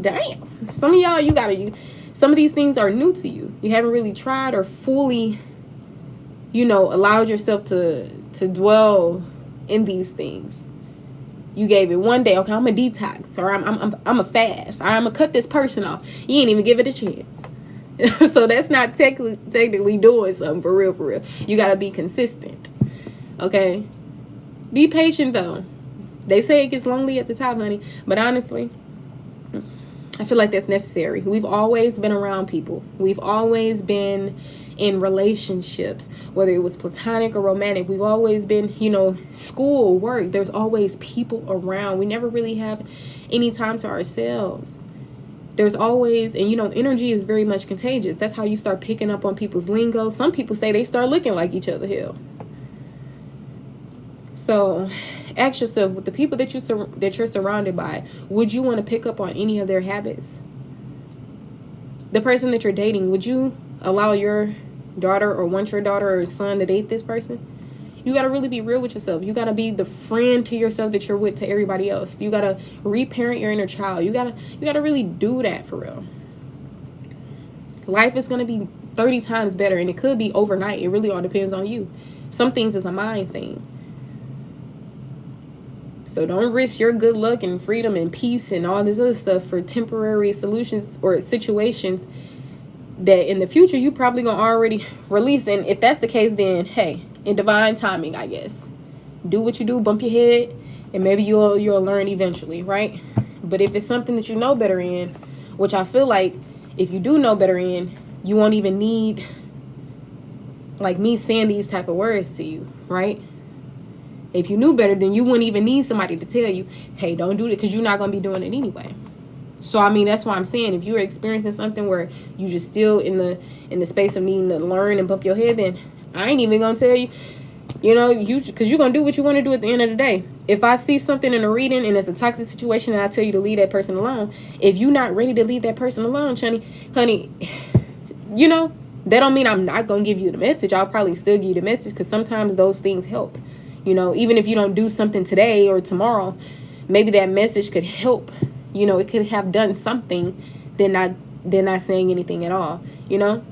Damn. Some of y'all, some of these things are new to you. You haven't really tried or fully, you know, allowed yourself to dwell in these things. You gave it one day, okay, I'm a detox, or I'm a fast, or I'm gonna cut this person off. You ain't even give it a chance. So that's not technically doing something for real. You gotta be consistent. Okay? Be patient though. They say it gets lonely at the top, honey. But honestly, I feel like that's necessary. We've always been around people. We've always been in relationships, whether it was platonic or romantic. We've always been, you know, school, work. There's always people around. We never really have any time to ourselves. There's always, and you know, energy is very much contagious. That's how you start picking up on people's lingo. Some people say they start looking like each other. Hell. So ask yourself, with the people that you're surrounded by, would you want to pick up on any of their habits? The person that you're dating, would you allow your daughter or want your daughter or son to date this person? You got to really be real with yourself. You got to be the friend to yourself that you're with to everybody else. You got to reparent your inner child. You got to really do that for real. Life is going to be 30 times better, and it could be overnight. It really all depends on you. Some things is a mind thing. So don't risk your good luck and freedom and peace and all this other stuff for temporary solutions or situations that in the future you probably gonna already release. And if that's the case, then hey, in divine timing, I guess, do what you do, bump your head, and maybe you'll learn eventually, right? But if it's something that you know better in, which I feel like if you do know better in, you won't even need like me saying these type of words to you, right? If you knew better, then you wouldn't even need somebody to tell you, hey, don't do it, because you're not going to be doing it anyway. So, I mean, that's why I'm saying, if you're experiencing something where you just still in the space of needing to learn and bump your head, then I ain't even going to tell you, you know, because you're going to do what you want to do at the end of the day. If I see something in a reading and it's a toxic situation and I tell you to leave that person alone, if you're not ready to leave that person alone, honey, you know, that don't mean I'm not going to give you the message. I'll probably still give you the message, because sometimes those things help. You know, even if you don't do something today or tomorrow, maybe that message could help. You know, it could have done something. They're not saying anything at all, you know.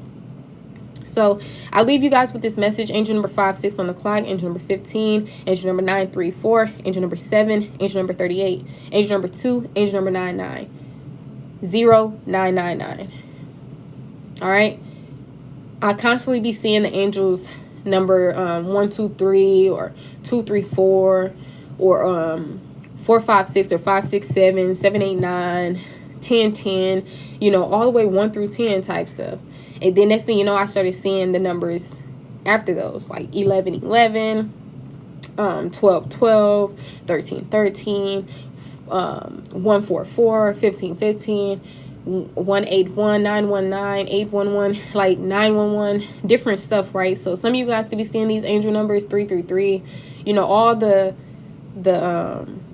So I'll leave you guys with this message. Angel number 56 on the clock. Angel number 15. Angel number 934. Angel number 7. Angel number 38. Angel number 2. Angel number 99. 0999. All right. I constantly be seeing the angels number 123 or 234 or 456 or 567, 789, 1010, you know, all the way 1 through 10 type stuff. And then next thing you know, I started seeing the numbers after those, like 11 11, 12 12, 13 13, 144, 15 15, 181, 919, 811, like 911, different stuff, right? So some of you guys could be seeing these angel numbers, 333, you know, all the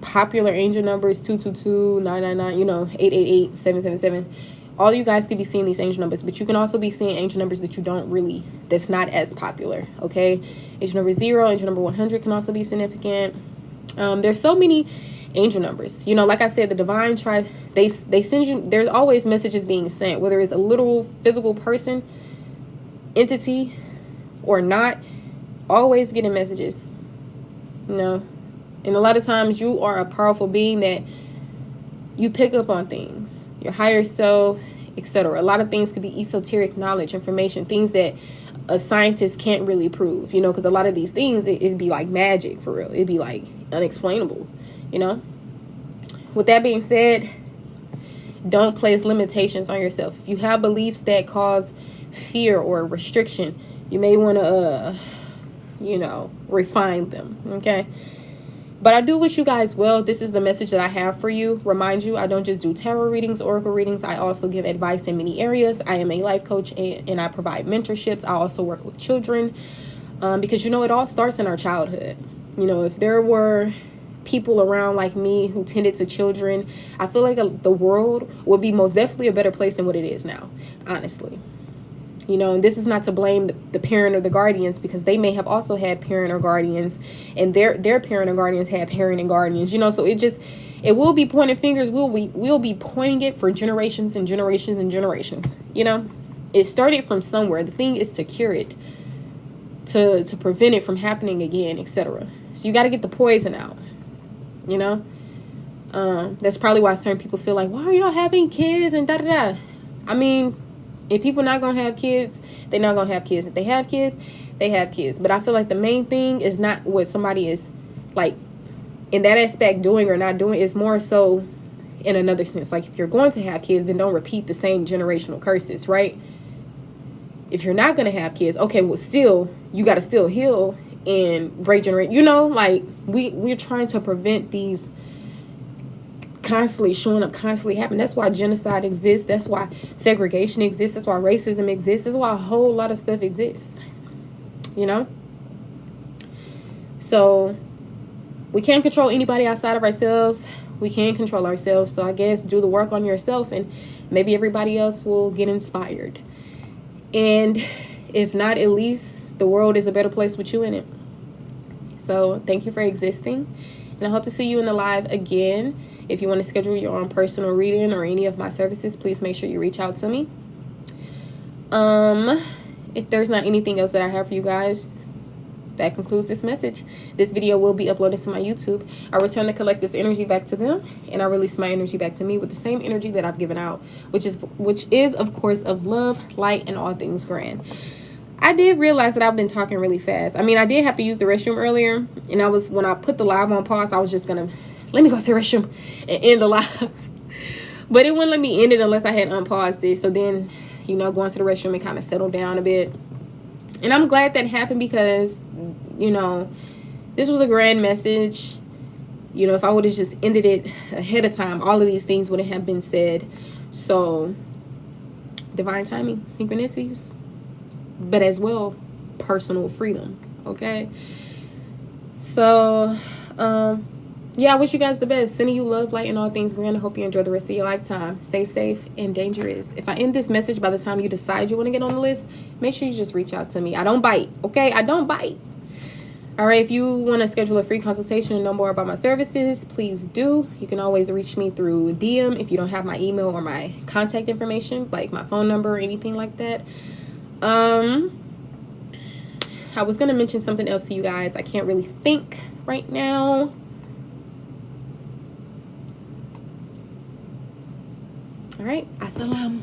popular angel numbers, 222, 999, you know, 888, 777. All you guys could be seeing these angel numbers, but you can also be seeing angel numbers that you don't really, that's not as popular, okay? Angel number 0, angel number 100 can also be significant. There's so many angel numbers, you know, like I said, the divine they send you, there's always messages being sent, whether it's a literal physical person, entity, or not, always getting messages, you know. And a lot of times you are a powerful being that you pick up on things, your higher self, etc. A lot of things could be esoteric knowledge, information, things that a scientist can't really prove, you know, because a lot of these things, it'd be like magic for real. It'd be like unexplainable, you know. With that being said, don't place limitations on yourself. If you have beliefs that cause fear or restriction, you may want to, you know, refine them, okay? But I do wish you guys well. This is the message that I have for you. Remind you, I don't just do tarot readings, oracle readings. I also give advice in many areas. I am a life coach and I provide mentorships. I also work with children because, you know, it all starts in our childhood. You know, if there were people around like me who tended to children, I feel like the world would be most definitely a better place than what it is now, honestly. You know, and this is not to blame the parent or the guardians, because they may have also had parent or guardians, and their parent or guardians had parent and guardians, you know, so it will be pointing fingers. We'll be pointing it for generations and generations and generations, you know. It started from somewhere. The thing is to cure it, to prevent it from happening again, etc. So you got to get the poison out, you know. That's probably why certain people feel like, why are y'all having kids and da-da-da. I mean, if people not going to have kids, they're not going to have kids. If they have kids, they have kids. But I feel like the main thing is not what somebody is, like, in that aspect, doing or not doing. Is more so in another sense. Like, if you're going to have kids, then don't repeat the same generational curses, right? If you're not going to have kids, okay, well, still, you got to still heal and break generate. You know, like, we're trying to prevent these constantly showing up, constantly happening. That's why genocide exists. That's why segregation exists. That's why racism exists. That's why a whole lot of stuff exists, you know. So we can't control anybody outside of ourselves. We can control ourselves. So I guess do the work on yourself, and maybe everybody else will get inspired. And if not, at least the world is a better place with you in it. So thank you for existing, and I hope to see you in the live again. If you want to schedule your own personal reading or any of my services, please make sure you reach out to me. If there's not anything else that I have for you guys, that concludes this message. This video will be uploaded to my YouTube. I return the collective's energy back to them, and I release my energy back to me with the same energy that I've given out, which is of course of love, light, and all things grand. I did realize that I've been talking really fast. I mean, I did have to use the restroom earlier, and when I put the live on pause, I was just gonna let me go to the restroom and end the live. But it wouldn't let me end it unless I had unpaused it. So then, you know, going to the restroom and kind of settle down a bit. And I'm glad that happened because, you know, this was a grand message. You know, if I would have just ended it ahead of time, all of these things wouldn't have been said. So, divine timing, synchronicities, but as well, personal freedom, okay? So, yeah, I wish you guys the best. Sending you love, light, and all things grand. I hope you enjoy the rest of your lifetime. Stay safe and dangerous. If I end this message by the time you decide you want to get on the list, make sure you just reach out to me. I don't bite, okay? I don't bite. All right, if you want to schedule a free consultation and know more about my services, please do. You can always reach me through DM if you don't have my email or my contact information, like my phone number or anything like that. I was going to mention something else to you guys. I can't really think right now. All right, assalam.